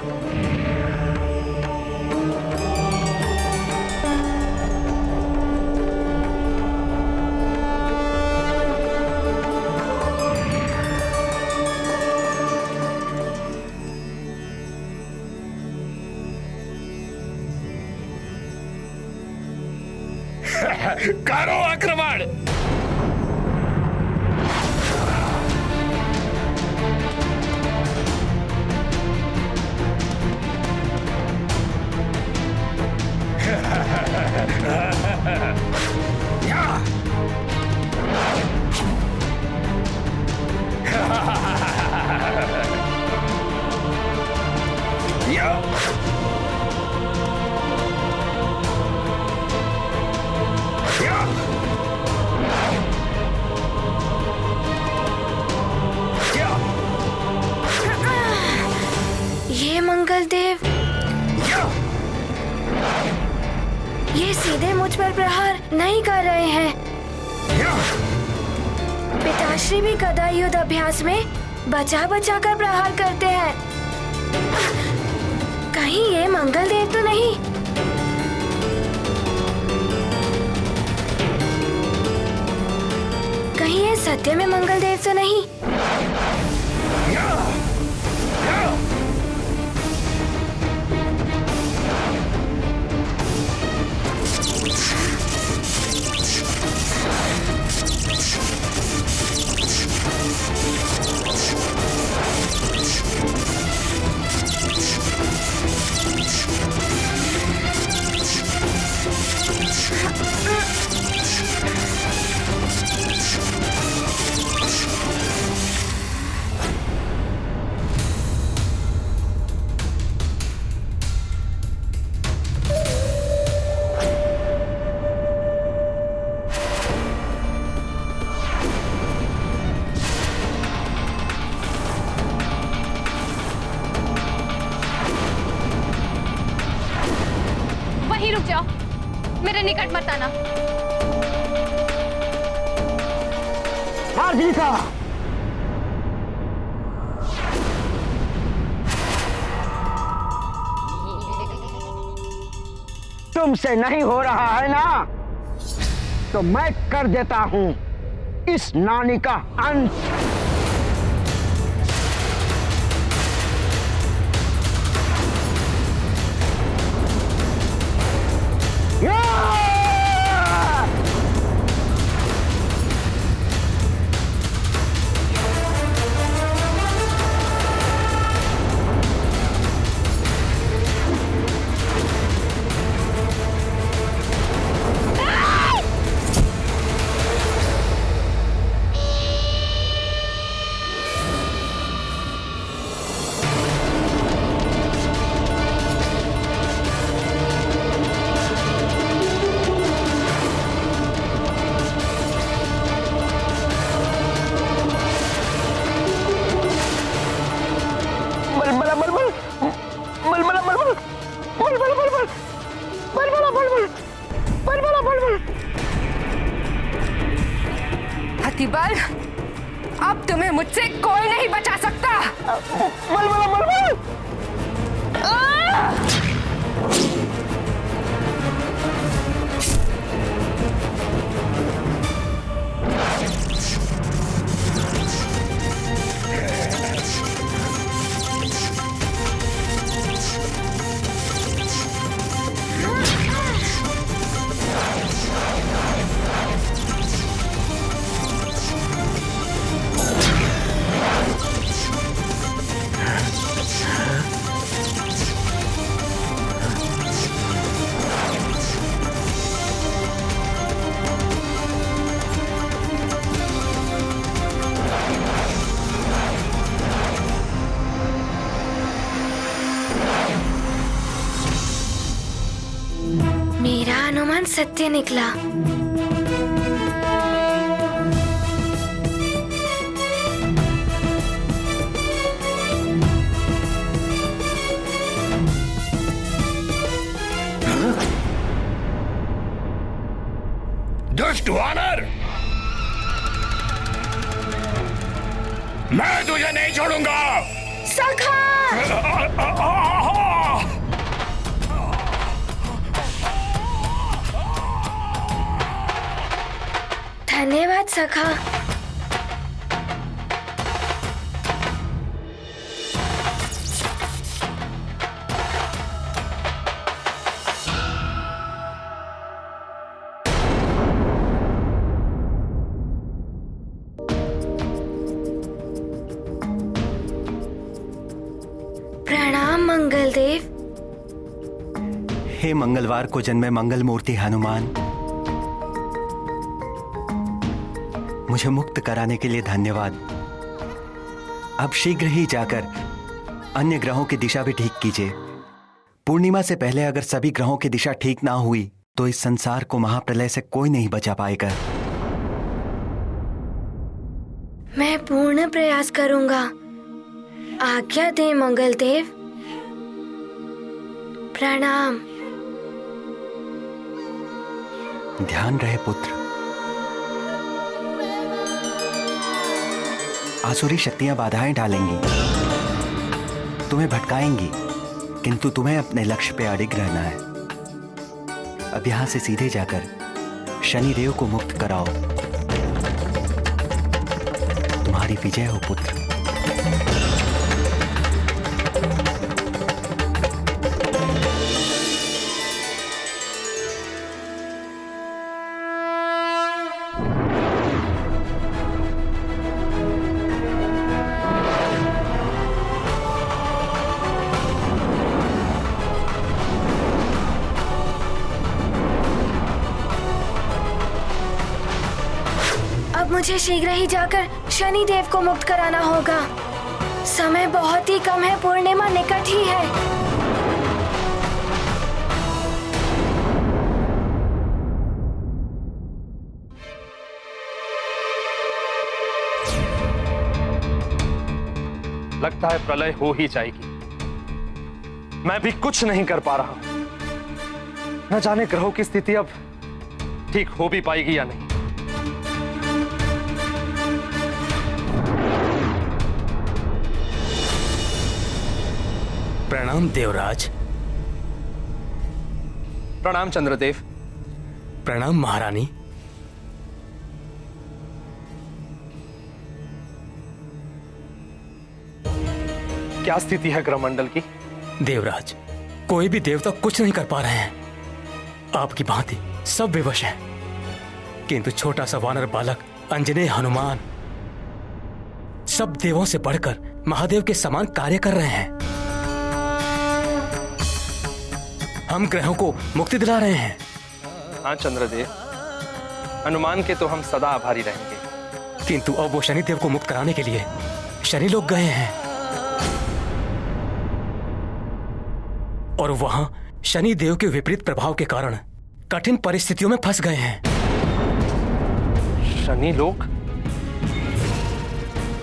[SPEAKER 3] करो आक्रमण।
[SPEAKER 2] ये मंगलदेव ये सीधे मुझ पर प्रहार नहीं कर रहे हैं। पिताश्री भी गदा युद्ध अभ्यास में बचा बचा कर प्रहार करते हैं। कहीं ये मंगल देव तो नहीं? कहीं ये सत्य में मंगल देव तो नहीं?
[SPEAKER 11] वहीं रुक जाओ, मेरे निकट मत आना।
[SPEAKER 18] मार्जिका, तुमसे नहीं हो रहा है ना, तो मैं कर देता हूं इस नानी का अंत।
[SPEAKER 11] हतिबल, अब तुम्हें मुझसे कोई नहीं बचा सकता।
[SPEAKER 2] मेरा अनुमान सत्य निकला।
[SPEAKER 3] दुष्ट वानर, मैं तुझे नहीं छोड़ूंगा।
[SPEAKER 2] सखा! धन्यवाद सखा। प्रणाम मंगल देव।
[SPEAKER 1] हे मंगलवार को जन्मे मंगल मूर्ति हनुमान, मुझे मुक्त कराने के लिए धन्यवाद। अब शीघ्र ही जाकर अन्य ग्रहों की दिशा भी ठीक कीजिए। पूर्णिमा से पहले अगर सभी ग्रहों की दिशा ठीक ना हुई तो इस संसार को महाप्रलय से कोई नहीं बचा पाएगा।
[SPEAKER 2] मैं पूर्ण प्रयास करूंगा। आज्ञा दे मंगल देव। प्रणाम।
[SPEAKER 1] ध्यान रहे पुत्र, आसुरी शक्तियां बाधाएं डालेंगी, तुम्हें भटकाएंगी, किंतु तुम्हें अपने लक्ष्य पे अडिग रहना है। अब यहां से सीधे जाकर शनिदेव को मुक्त कराओ। तुम्हारी विजय हो पुत्र।
[SPEAKER 2] मुझे शीघ्र ही जाकर शनि देव को मुक्त कराना होगा। समय बहुत ही कम है, पूर्णिमा निकट ही है।
[SPEAKER 3] लगता है प्रलय हो ही जाएगी। मैं भी कुछ नहीं कर पा रहा। न जाने ग्रहों की स्थिति अब ठीक हो भी पाएगी या नहीं।
[SPEAKER 6] प्रणाम देवराज।
[SPEAKER 3] प्रणाम चंद्रदेव।
[SPEAKER 6] प्रणाम महारानी।
[SPEAKER 3] क्या स्थिति है ग्रहमंडल की?
[SPEAKER 6] देवराज, कोई भी देवता कुछ नहीं कर पा रहे हैं। आपकी भांति सब विवश हैं, किंतु छोटा सा वानर बालक अंजनेय हनुमान सब देवों से बढ़कर महादेव के समान कार्य कर रहे हैं। हम ग्रहों को मुक्ति दिला रहे हैं।
[SPEAKER 3] हाँ चंद्रदेव, हनुमान के तो हम सदा आभारी रहेंगे।
[SPEAKER 6] किंतु अब वो शनिदेव को मुक्त कराने के लिए शनि लोग गए हैं और वहां शनिदेव के विपरीत प्रभाव के कारण कठिन परिस्थितियों में फंस गए हैं।
[SPEAKER 3] शनि लोग?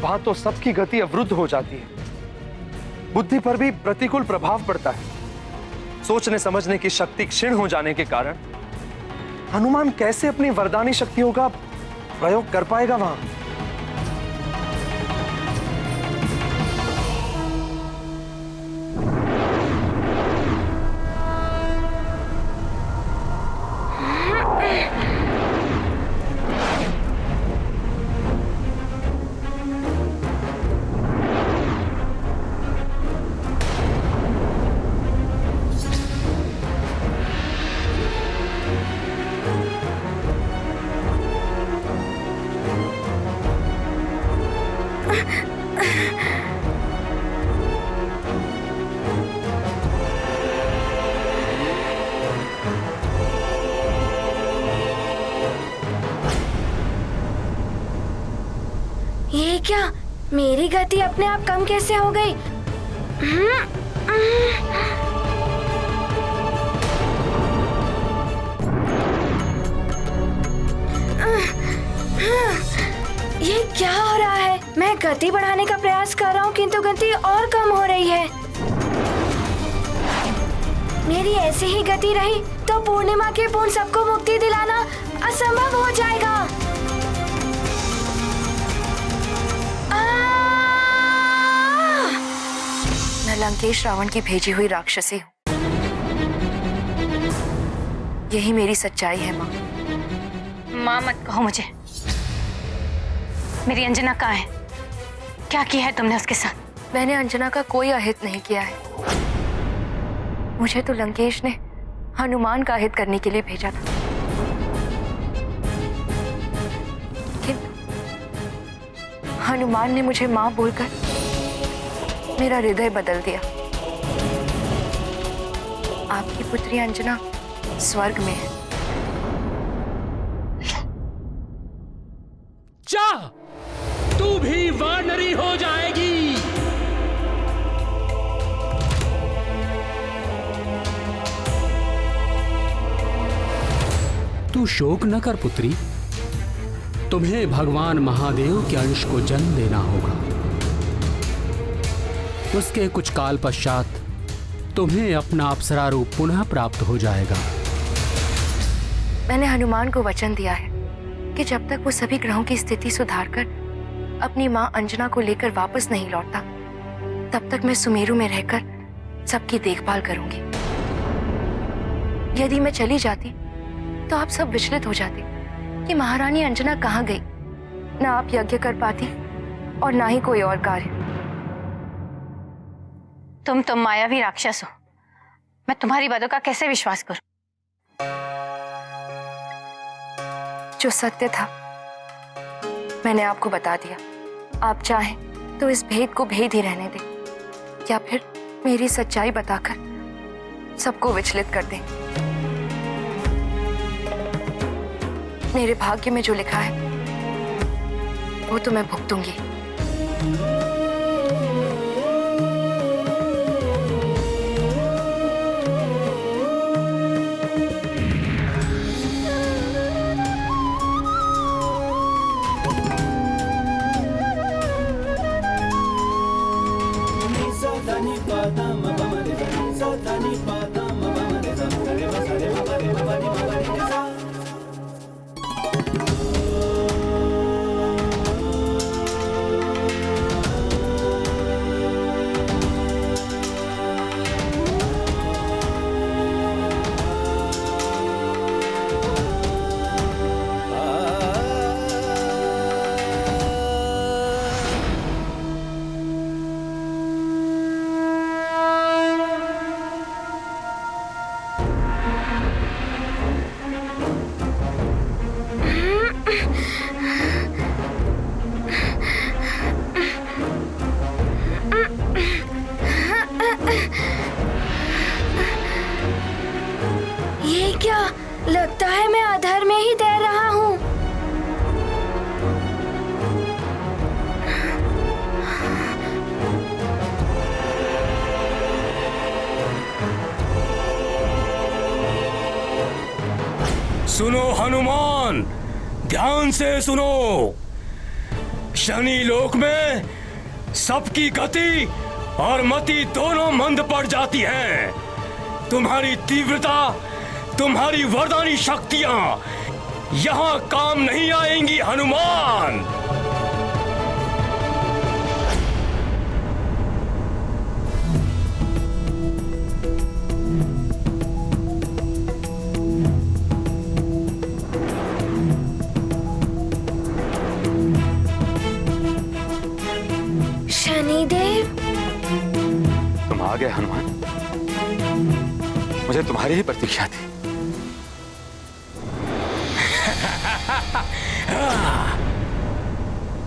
[SPEAKER 3] वहां तो सबकी गति अवरुद्ध हो जाती है, बुद्धि पर भी प्रतिकूल प्रभाव पड़ता है। सोचने समझने की शक्ति क्षीण हो जाने के कारण हनुमान कैसे अपनी वरदानी शक्तियों का प्रयोग कर पाएगा वहां?
[SPEAKER 2] ये क्या, मेरी गति अपने आप कम कैसे हो गई? ये क्या हो रहा है? मैं गति बढ़ाने का प्रयास कर रहा हूँ किंतु गति और कम हो रही है। मेरी ऐसी ही गति रही तो पूर्णिमा के पूर्ण सबको मुक्ति दिलाना असंभव हो जाएगा।
[SPEAKER 20] मैं लंकेश रावण की भेजी हुई राक्षसी हूँ। यही मेरी सच्चाई है माँ।
[SPEAKER 11] माँ मत कहो मुझे। मेरी अंजना कहाँ है? क्या किया है तुमने उसके साथ?
[SPEAKER 20] मैंने अंजना का कोई अहित नहीं किया है। मुझे तो लंकेश ने हनुमान का अहित करने के लिए भेजा था, लेकिन हनुमान ने मुझे माँ बोलकर मेरा हृदय बदल दिया। आपकी पुत्री अंजना स्वर्ग में है।
[SPEAKER 6] जा, तू भी वानरी हो जाएगी।
[SPEAKER 21] तू शोक न कर पुत्री, तुम्हें भगवान महादेव के अंश को जन्म देना होगा। उसके कुछ काल पश्चात तुम्हें अपना अप्सरा रूप पुनः प्राप्त हो जाएगा।
[SPEAKER 20] मैंने हनुमान को वचन दिया है कि जब तक वो सभी ग्रहों की स्थिति सुधार कर अपनी माँ अंजना को लेकर वापस नहीं लौटता, तब तक मैं सुमेरु में रहकर सबकी देखभाल करूंगी। यदि मैं चली जाती तो आप सब विचलित हो जाते कि महारानी अंजना कहाँ गई। ना आप यज्ञ कर पाती और ना ही कोई और कार्य।
[SPEAKER 9] तुम तो मायावी राक्षस हो, मैं तुम्हारी बातों का कैसे विश्वास करूं?
[SPEAKER 20] जो सत्य था मैंने आपको बता दिया। आप चाहें तो इस भेद को भेद ही रहने दें, या फिर मेरी सच्चाई बताकर सबको विचलित कर दें। मेरे भाग्य में जो लिखा है वो तो मैं भुगतूंगी।
[SPEAKER 2] ये क्या लगता है, मैं अधर में ही तैर रहा हूँ।
[SPEAKER 6] सुनो हनुमान, ध्यान से सुनो। शनि लोक में सबकी गति और मति दोनों मंद पड़ जाती हैं। तुम्हारी तीव्रता, तुम्हारी वरदानी शक्तियां यहां काम नहीं आएंगी हनुमान।
[SPEAKER 2] शनिदेव,
[SPEAKER 22] तुम आ गए हनुमान। मुझे तुम्हारी ही प्रतीक्षा थी।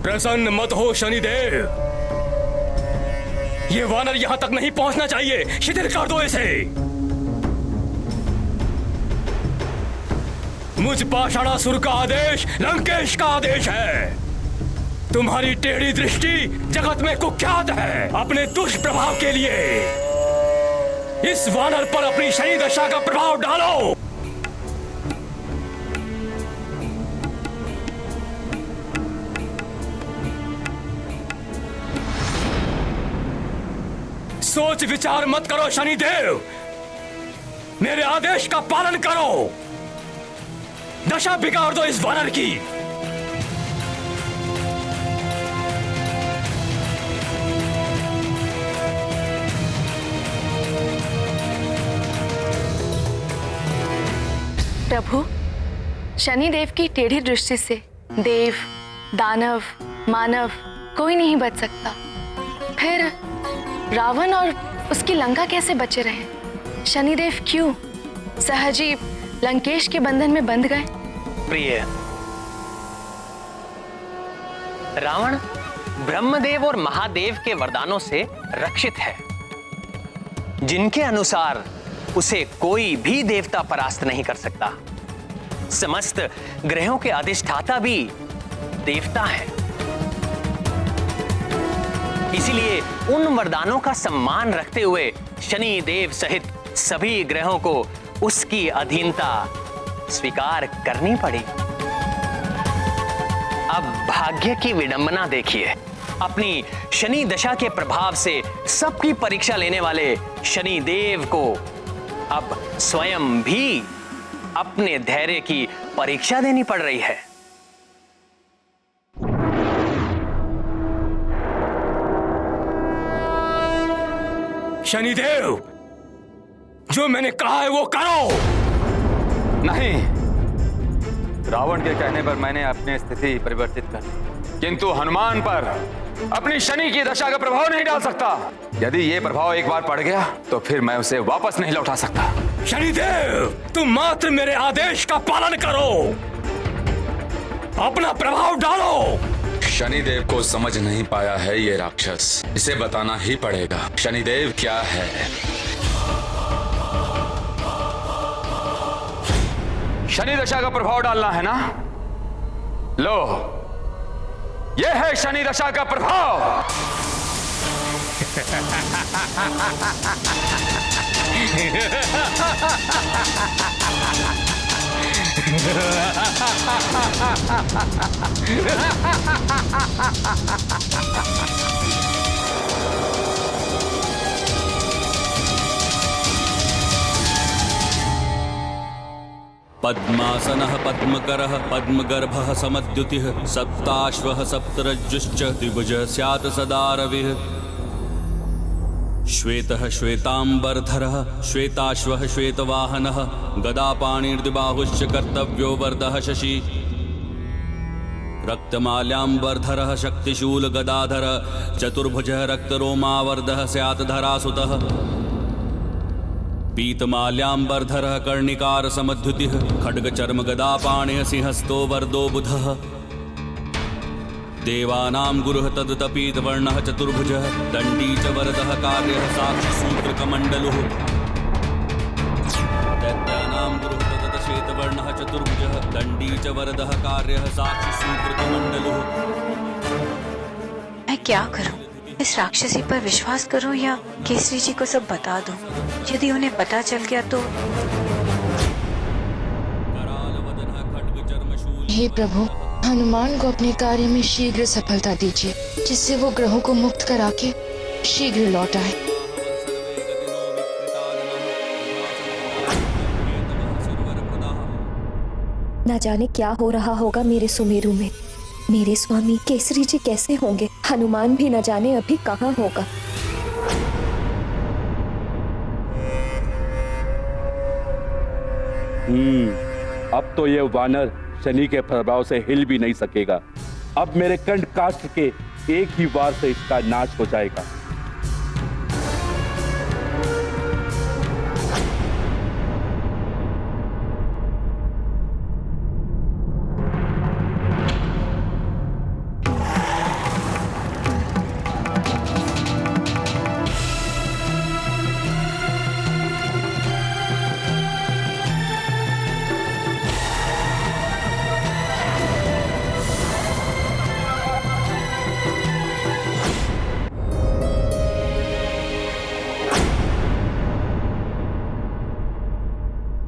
[SPEAKER 6] प्रसन्न मत हो शनिदेव, ये वानर यहां तक नहीं पहुंचना चाहिए। शिथिल कर दो इसे। मुझ पाषाणासुर का आदेश लंकेश का आदेश है। तुम्हारी टेढ़ी दृष्टि जगत में कुख्यात है। अपने दुष्प्रभाव के लिए इस वानर पर अपनी शनि दशा का प्रभाव डालो। सोच विचार मत करो शनिदेव, मेरे आदेश का पालन करो। दशा बिगाड़ दो इस वानर की।
[SPEAKER 20] प्रभु, शनिदेव की टेढ़ी दृष्टि से देव, दानव, मानव कोई नहीं बच सकता। फिर रावण और उसकी लंका कैसे बचे रहे? शनिदेव क्यों सहजी लंकेश के बंधन में बंध गए?
[SPEAKER 23] प्रिय, रावण ब्रह्मदेव और महादेव के वरदानों से रक्षित है, जिनके अनुसार उसे कोई भी देवता परास्त नहीं कर सकता। समस्त ग्रहों के अधिष्ठाता भी देवता हैं। इसीलिए उन वरदानों का सम्मान रखते हुए शनि देव सहित सभी ग्रहों को उसकी अधीनता स्वीकार करनी पड़ी। अब भाग्य की विडंबना देखिए। अपनी शनि दशा के प्रभाव से सबकी परीक्षा लेने वाले शनि देव को अब स्वयं भी अपने धैर्य की परीक्षा देनी पड़ रही है।
[SPEAKER 6] शनिदेव, जो मैंने कहा है वो करो।
[SPEAKER 22] नहीं, रावण के कहने पर मैंने अपनी स्थिति परिवर्तित कर दी, किंतु हनुमान पर अपनी शनि की दशा का प्रभाव नहीं डाल सकता। यदि ये प्रभाव एक बार पड़ गया तो फिर मैं उसे वापस नहीं लौटा सकता।
[SPEAKER 6] शनिदेव, तुम मात्र मेरे आदेश का पालन करो, अपना प्रभाव डालो।
[SPEAKER 5] शनिदेव को समझ नहीं पाया है ये राक्षस, इसे बताना ही पड़ेगा शनिदेव क्या है।
[SPEAKER 22] शनि दशा का प्रभाव डालना है ना? लो, यह है शनि दशा का प्रभाव।
[SPEAKER 14] पद्मासनः पद्मकरः पद्मगर्भः समद्युतिः सप्ताश्वः सप्तरज्जुश्च द्विभुजः स्यात् सदा रविः। श्वेतः श्वेतांबरधरः श्वेताश्वः श्वेतवाहनः गदापाणिर्द्विबाहुश्च कर्तव्यो वरदः शशि। रक्तमाल्याम्बरधरः शक्तिशूलगदाधर चतुर्भुजः रक्तरोमावर्धः स्यात् धरासुतः। पीतमाल्याम्बरधरः कर्णिकार समद्युतिः खड्गचर्म गदापाणिः सिंहस्तो वरदो बुधः। देवानां गुरुः तदुतपीतवर्णः चतुर्भुजः दण्डी च वरदः कार्यः साक्षिसूत्रकमण्डलुः। दैत्यानां गुरुः तदुतश्वेतवर्णः चतुर्भुजः दण्डी च वरदः कार्यः साक्षिसूत्रकमण्डलुः।
[SPEAKER 10] मैं क्या करूं? इस राक्षसी पर विश्वास करूं या केसरी जी को सब बता दूं? यदि उन्हें पता चल गया तो।
[SPEAKER 12] हे प्रभु, हनुमान को अपने कार्य में शीघ्र सफलता दीजिए, जिससे वो ग्रहों को मुक्त करा के शीघ्र लौट आए।
[SPEAKER 11] न जाने क्या हो रहा होगा मेरे सुमेरु में। मेरे स्वामी केसरी जी कैसे होंगे? हनुमान भी न जाने अभी कहाँ होगा।
[SPEAKER 3] अब तो ये वानर शनि के प्रभाव से हिल भी नहीं सकेगा। अब मेरे कंठ काष्ठ के एक ही वार से इसका नाश हो जाएगा।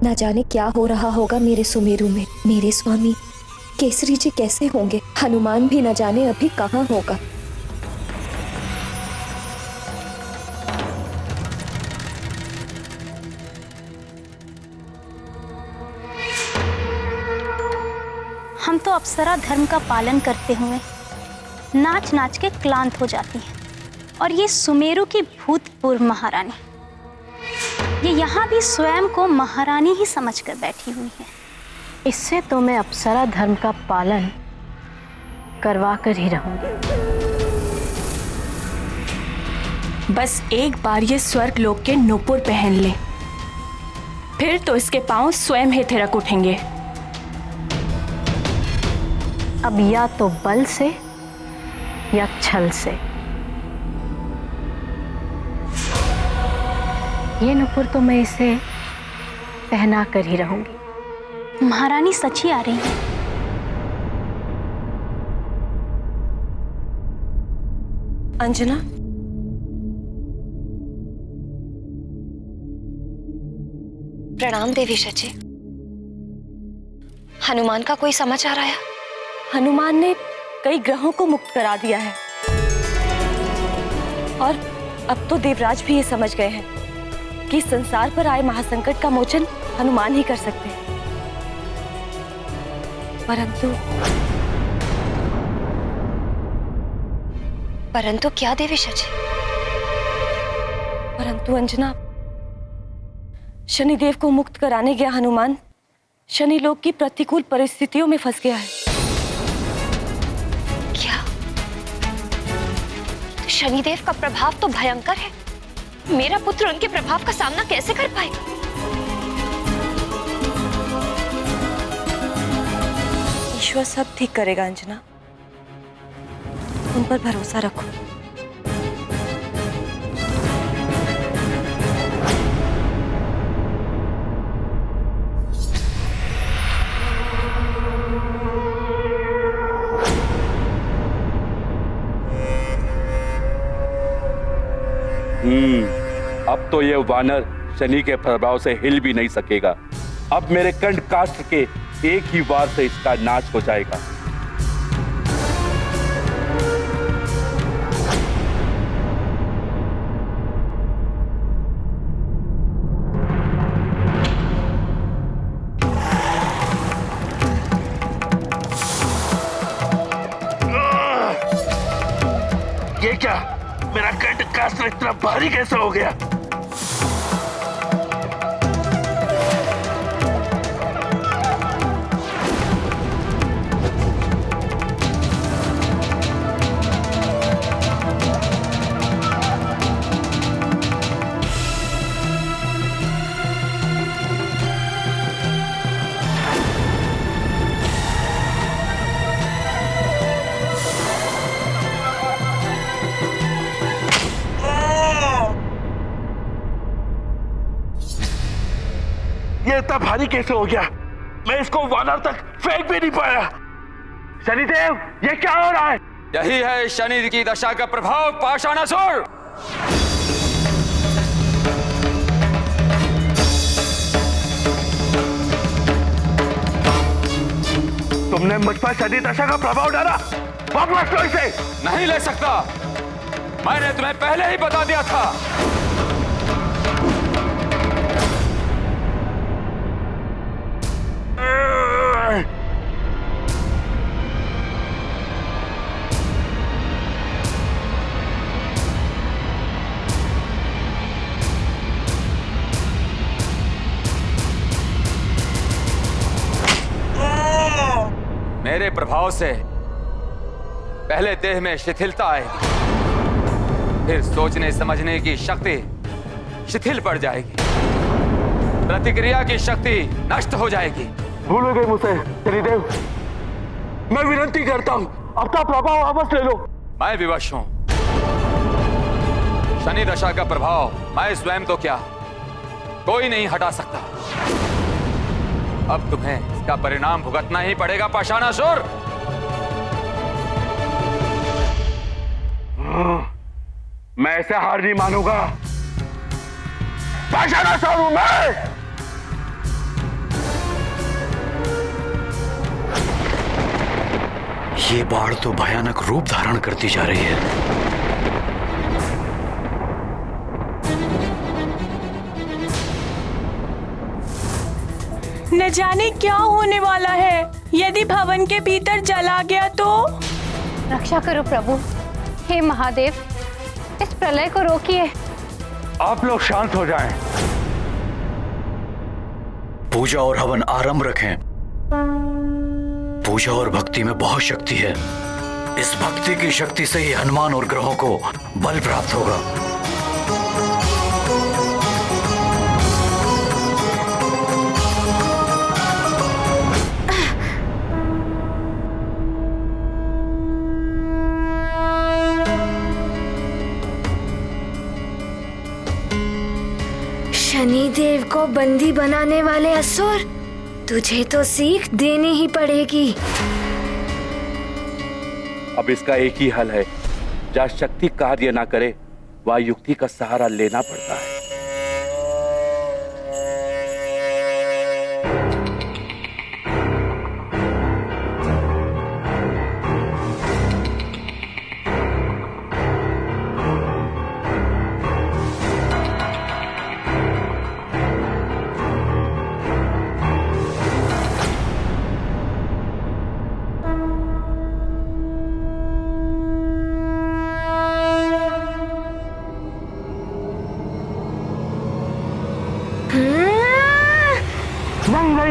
[SPEAKER 11] न जाने क्या हो रहा होगा मेरे सुमेरु में। मेरे स्वामी केसरी जी कैसे होंगे? हनुमान भी न जाने अभी कहाँ होगा।
[SPEAKER 17] हम तो अप्सरा धर्म का पालन करते हुए नाच नाच के क्लांत हो जाती हैं, और ये सुमेरु की भूतपूर्व महारानी, ये यहाँ भी स्वयं को महारानी ही समझकर बैठी हुई है। इससे तो मैं अप्सरा धर्म का पालन करवा कर ही रहूंगी।
[SPEAKER 16] बस एक बार ये स्वर्ग लोक के नूपुर पहन ले, फिर तो इसके पांव स्वयं ही थिरक उठेंगे।
[SPEAKER 17] अब या तो बल से या छल से। ये नूपुर तो मैं इसे पहना कर ही रहूंगी। महारानी सच ही आ रही है।
[SPEAKER 11] अंजना, प्रणाम देवी शची। हनुमान का कोई समाचार आया?
[SPEAKER 16] हनुमान ने कई ग्रहों को मुक्त करा दिया है, और अब तो देवराज भी ये समझ गए हैं कि संसार पर आए महासंकट का मोचन हनुमान ही कर सकते हैं।
[SPEAKER 2] परंतु क्या देवी शची?
[SPEAKER 4] परंतु अंजना, शनिदेव को मुक्त कराने गया हनुमान शनि लोक की प्रतिकूल परिस्थितियों में फंस गया है।
[SPEAKER 2] क्या? शनिदेव का प्रभाव तो भयंकर है। मेरा पुत्र उनके प्रभाव का सामना कैसे कर पाएगा?
[SPEAKER 4] ईश्वर सब ठीक करेगा अंजना, उन पर भरोसा रखो।
[SPEAKER 3] अब तो ये वानर शनि के प्रभाव से हिल भी नहीं सकेगा। अब मेरे कंठ काष्ठ के एक ही वार से इसका नाश हो जाएगा। ये क्या? मेरा कंठ काष्ठ इतना भारी कैसे हो गया? ये इतना भारी कैसे हो गया? मैं इसको वानर तक फेंक भी नहीं पाया। शनिदेव, ये क्या हो रहा है?
[SPEAKER 22] यही है शनि की दशा का प्रभाव पाषाणासुर।
[SPEAKER 3] तुमने मुझ पर शनि दशा का प्रभाव डाला। वापस लो इसे।
[SPEAKER 22] नहीं ले सकता, मैंने तुम्हें पहले ही बता दिया था। मेरे प्रभाव से पहले देह में शिथिलता आएगी, फिर सोचने समझने की शक्ति शिथिल पड़ जाएगी, प्रतिक्रिया की शक्ति नष्ट हो जाएगी।
[SPEAKER 3] भूल गए मुझसे शनिदेव, मैं विनती करता हूं अपना प्रभाव वापस ले लो।
[SPEAKER 22] मैं विवश हूं। शनि दशा का प्रभाव मैं स्वयं तो क्या, कोई नहीं हटा सकता। अब तुम्हें इसका परिणाम भुगतना ही पड़ेगा पाषाणासुर।
[SPEAKER 3] मैं ऐसे हार नहीं मानूंगा। पाषाणासुर हूं मैं।
[SPEAKER 8] ये बाढ़ तो भयानक रूप धारण करती जा रही है।
[SPEAKER 16] न जाने क्या होने वाला है। यदि भवन के भीतर जला गया तो?
[SPEAKER 17] रक्षा करो प्रभु। हे महादेव, इस प्रलय को रोकिए।
[SPEAKER 3] आप लोग शांत हो जाएं।
[SPEAKER 8] पूजा और हवन आरंभ रखें। पूजा और भक्ति में बहुत शक्ति है। इस भक्ति की शक्ति से ही हनुमान और ग्रहों को बल प्राप्त होगा।
[SPEAKER 2] शनिदेव को बंदी बनाने वाले असुर, तुझे तो सीख देनी ही पड़ेगी।
[SPEAKER 3] अब इसका एक ही हल है, जहाँ शक्ति कार्य ना करे वहाँ युक्ति का सहारा लेना पड़ता है।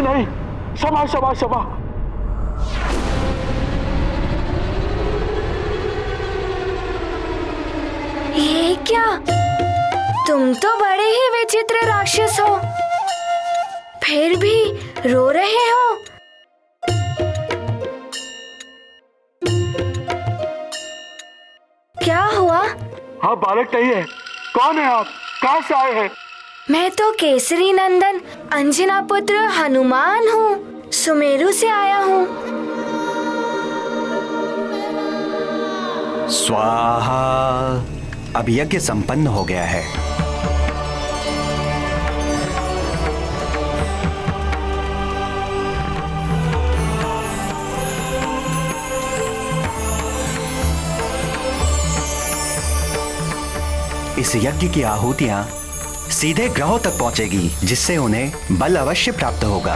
[SPEAKER 3] नहीं, क्षमा क्षमा क्षमा।
[SPEAKER 2] ये क्या? तुम तो बड़े ही विचित्र राक्षस हो, फिर भी रो रहे हो। क्या हुआ?
[SPEAKER 3] हाँ, बालक नहीं है। कौन है आप? कहाँ से आए हैं?
[SPEAKER 2] मैं तो केसरी नंदन अंजना पुत्र हनुमान हूँ, सुमेरु से आया हूँ।
[SPEAKER 1] स्वाहा। अब यज्ञ संपन्न हो गया है। इस यज्ञ की आहुतियां सीधे ग्रहों तक पहुंचेगी, जिससे उन्हें बल अवश्य प्राप्त होगा।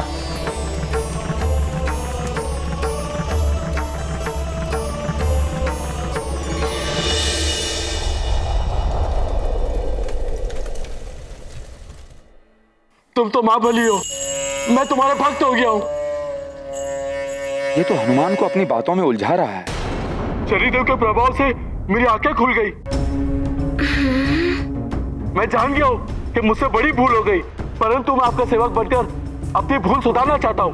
[SPEAKER 3] तुम तो माँ बली हो, मैं तुम्हारा भक्त हो गया हूँ।
[SPEAKER 22] ये तो हनुमान को अपनी बातों में उलझा रहा है।
[SPEAKER 3] शनिदेव के प्रभाव से मेरी आंखें खुल गई। मैं जान गया हूँ कि मुझसे बड़ी भूल हो गई, परंतु मैं आपका सेवक बनकर अपनी भूल सुधारना चाहता हूँ।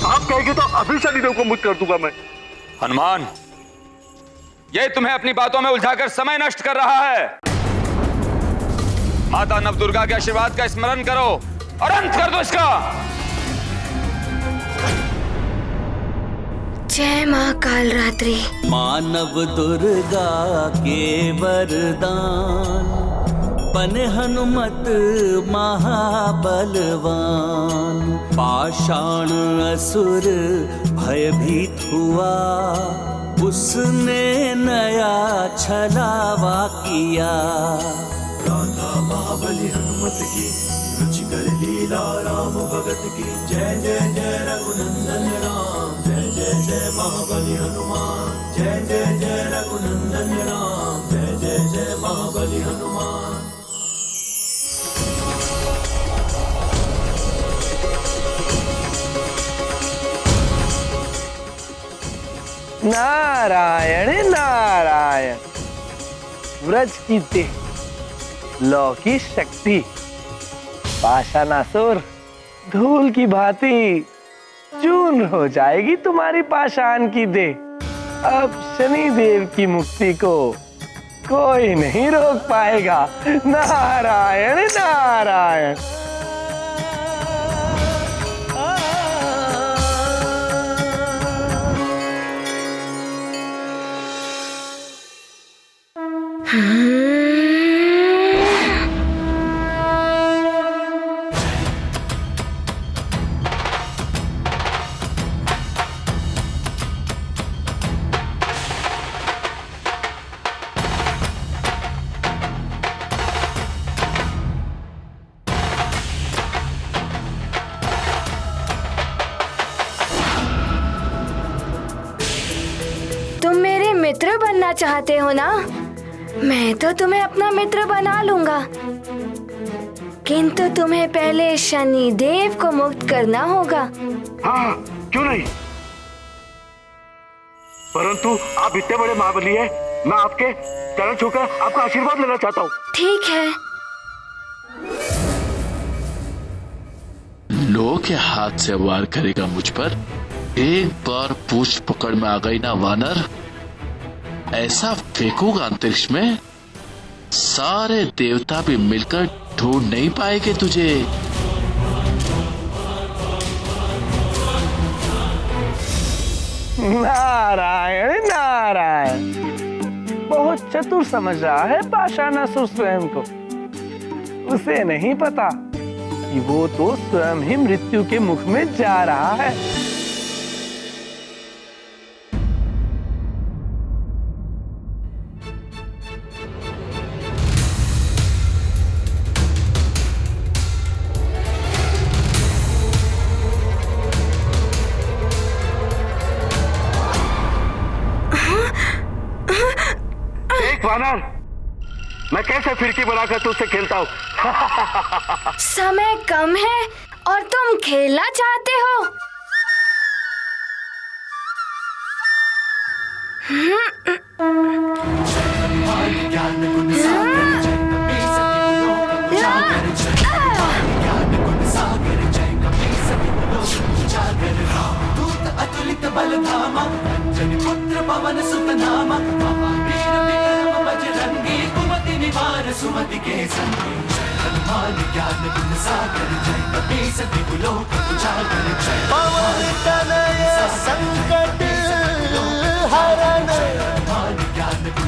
[SPEAKER 3] आप कहेंगे तो अभी शनिदेव को मुक्त कर दूंगा मैं।
[SPEAKER 22] हनुमान, ये तुम्हें अपनी बातों में उलझाकर समय नष्ट कर रहा है। माता नवदुर्गा के आशीर्वाद का स्मरण करो और अंत कर दो इसका।
[SPEAKER 2] जय माँ कालरात्रि।
[SPEAKER 14] मानव दुर्गा के वरदान, पन हनुमत महाबलवान। पाषाण असुर भयभीत हुआ, उसने नया छलावा किया।
[SPEAKER 7] राधा महाबली हनुमत की, रुचिकर लीला राम भगत की। जय जय जय रघुनंदन राम, जय जय जय महाबली हनुमान। जय जय जय रघुनंदन राम, जय जय जय महाबली हनुमान।
[SPEAKER 15] नारायण नारायण। व्रज की देह, लौ की शक्ति, पाषाणासुर धूल की भांति चूर्ण हो जाएगी तुम्हारी पाषाण की देह। अब शनि देव की मुक्ति को कोई नहीं रोक पाएगा। नारायण नारायण।
[SPEAKER 2] तुम मेरे मित्र बनना चाहते हो ना? मैं तो तुम्हें अपना मित्र बना लूंगा, किंतु तुम्हें पहले शनि देव को मुक्त करना होगा।
[SPEAKER 3] हाँ, क्यों नहीं? परंतु आप इतने बड़े महाबली हैं, मैं आपके चरण छूकर आपका आशीर्वाद लेना चाहता हूँ।
[SPEAKER 2] ठीक है।
[SPEAKER 19] लो के हाथ से वार करेगा मुझ पर? एक बार पूछ पकड़ में आ गई ना वानर, ऐसा फेंकूंगा अंतरिक्ष में, सारे देवता भी मिलकर ढूंढ नहीं पाएंगे तुझे।
[SPEAKER 15] नारायण नारायण। बहुत चतुर समझ रहा है पाषाणासुर स्वयं को। उसे नहीं पता कि वो तो स्वयं ही मृत्यु के मुख में जा रहा है।
[SPEAKER 3] मैं कैसे फिरकी बनाकर तुझसे खेलता हूँ?
[SPEAKER 2] समय कम है और तुम खेलना चाहते हो?
[SPEAKER 7] अतुलित बलधामा जनिपुत्र पवन सुत नामा महावीर विक्रम बजरंगी कुमति निवार सुमति के संगी हनुमान ज्ञान गुण सागर जय कपीस तिहु लोक उजागर जय पवन तनय संकट हरण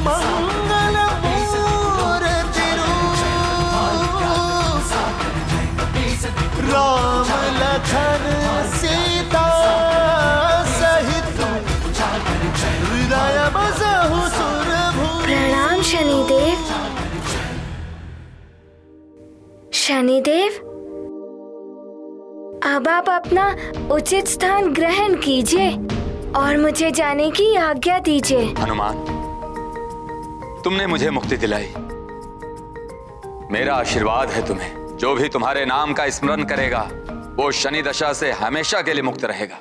[SPEAKER 7] मंगल मूर्ति राम लखन सीता
[SPEAKER 2] प्रणाम शनिदेव। शनिदेव, अब आप अपना उचित स्थान ग्रहण कीजिए और मुझे जाने की आज्ञा दीजिए।
[SPEAKER 22] हनुमान, तुमने मुझे मुक्ति दिलाई। मेरा आशीर्वाद है तुम्हें। जो भी तुम्हारे नाम का स्मरण करेगा वो शनि दशा से हमेशा के लिए मुक्त रहेगा।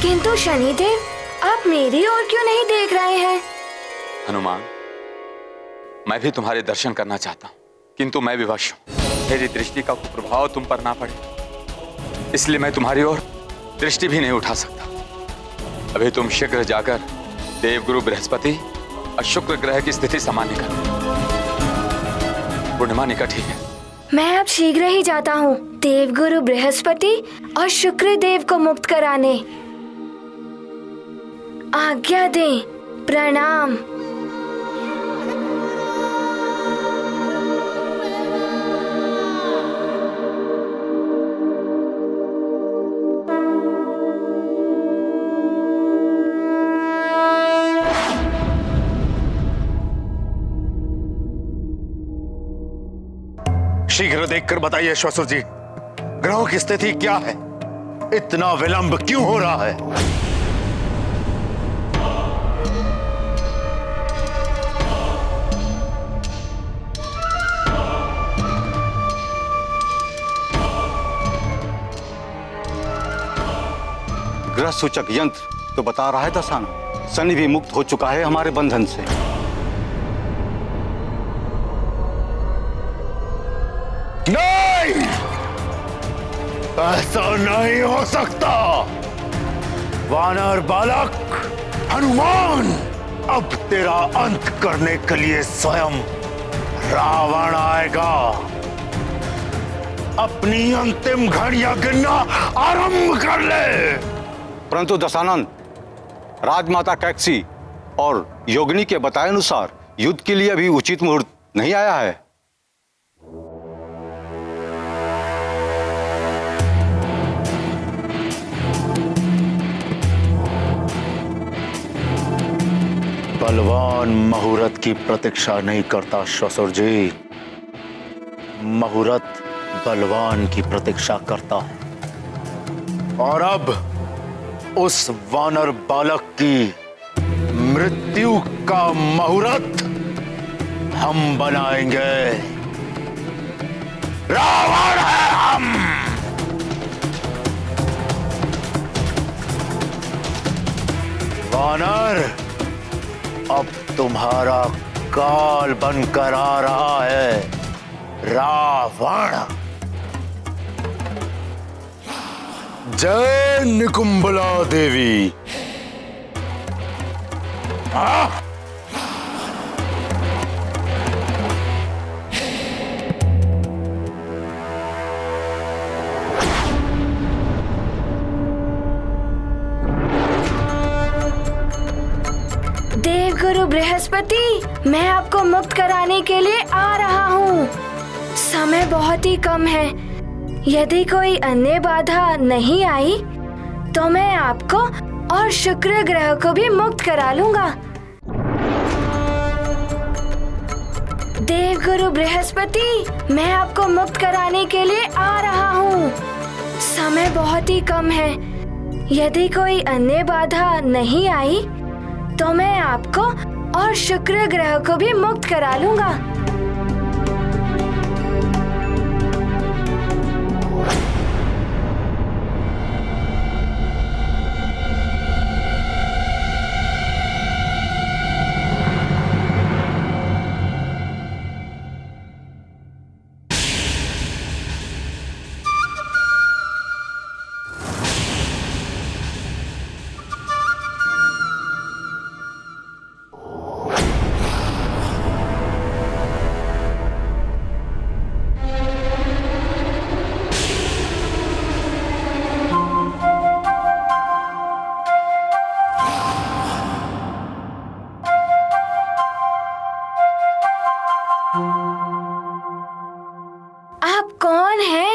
[SPEAKER 2] किंतु शनिदेव, आप मेरी ओर क्यों नहीं देख रहे हैं?
[SPEAKER 22] हनुमान, मैं भी तुम्हारे दर्शन करना चाहता हूं, किंतु मैं विवश हूं। मेरी दृष्टि का प्रभाव तुम पर ना पड़े, इसलिए मैं तुम्हारी ओर दृष्टि भी नहीं उठा सकता। अभी तुम शीघ्र जाकर देवगुरु बृहस्पति और शुक्र ग्रह की स्थिति सामान्य कर। पूर्णिमा निकट ही है।
[SPEAKER 2] मैं अब शीघ्र ही जाता हूँ देवगुरु बृहस्पति और शुक्र देव को मुक्त कराने। आज्ञा दें। प्रणाम।
[SPEAKER 3] शीघ्र देखकर बताइए श्वसुर जी, ग्रहों की स्थिति क्या है? इतना विलंब क्यों हो रहा है?
[SPEAKER 13] ग्रह सूचक यंत्र तो बता रहा है दशानन, शनि भी मुक्त हो चुका है हमारे बंधन से।
[SPEAKER 3] नहीं, ऐसा नहीं हो सकता। वानर बालक हनुमान, अब तेरा अंत करने के लिए स्वयं रावण आएगा। अपनी अंतिम घड़ियां गिनना आरंभ कर ले।
[SPEAKER 13] परंतु दशानन, राजमाता कैकसी और योगिनी के बताए अनुसार युद्ध के लिए अभी उचित मुहूर्त नहीं आया है।
[SPEAKER 3] बलवान मुहूर्त की प्रतीक्षा नहीं करता श्वसुर जी, मुहूर्त बलवान की प्रतीक्षा करता है। और अब उस वानर बालक की मृत्यु का मुहूर्त हम बनाएंगे। रावण है हम। वानर, अब तुम्हारा काल बनकर आ रहा है रावण। जय निकुंभला देवी।
[SPEAKER 2] देवगुरु बृहस्पति, मैं आपको मुक्त कराने के लिए आ रहा हूँ। समय बहुत ही कम है, यदि कोई अन्य बाधा नहीं आई तो मैं आपको और शुक्र ग्रह को भी मुक्त करा लूंगा। देवगुरु बृहस्पति, मैं आपको मुक्त कराने के लिए आ रहा हूँ। समय बहुत ही कम है। यदि कोई अन्य बाधा नहीं आई तो मैं आपको और शुक्र ग्रह को भी मुक्त करा लूंगा। आप कौन हैं?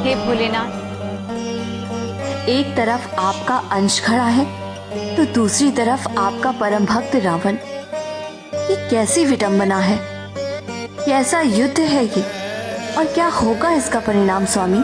[SPEAKER 10] हे भोलेनाथ, एक तरफ आपका अंश खड़ा है तो दूसरी तरफ आपका परम भक्त रावण। ये कैसी विडंबना है? कैसा युद्ध है ये? और क्या होगा इसका परिणाम स्वामी?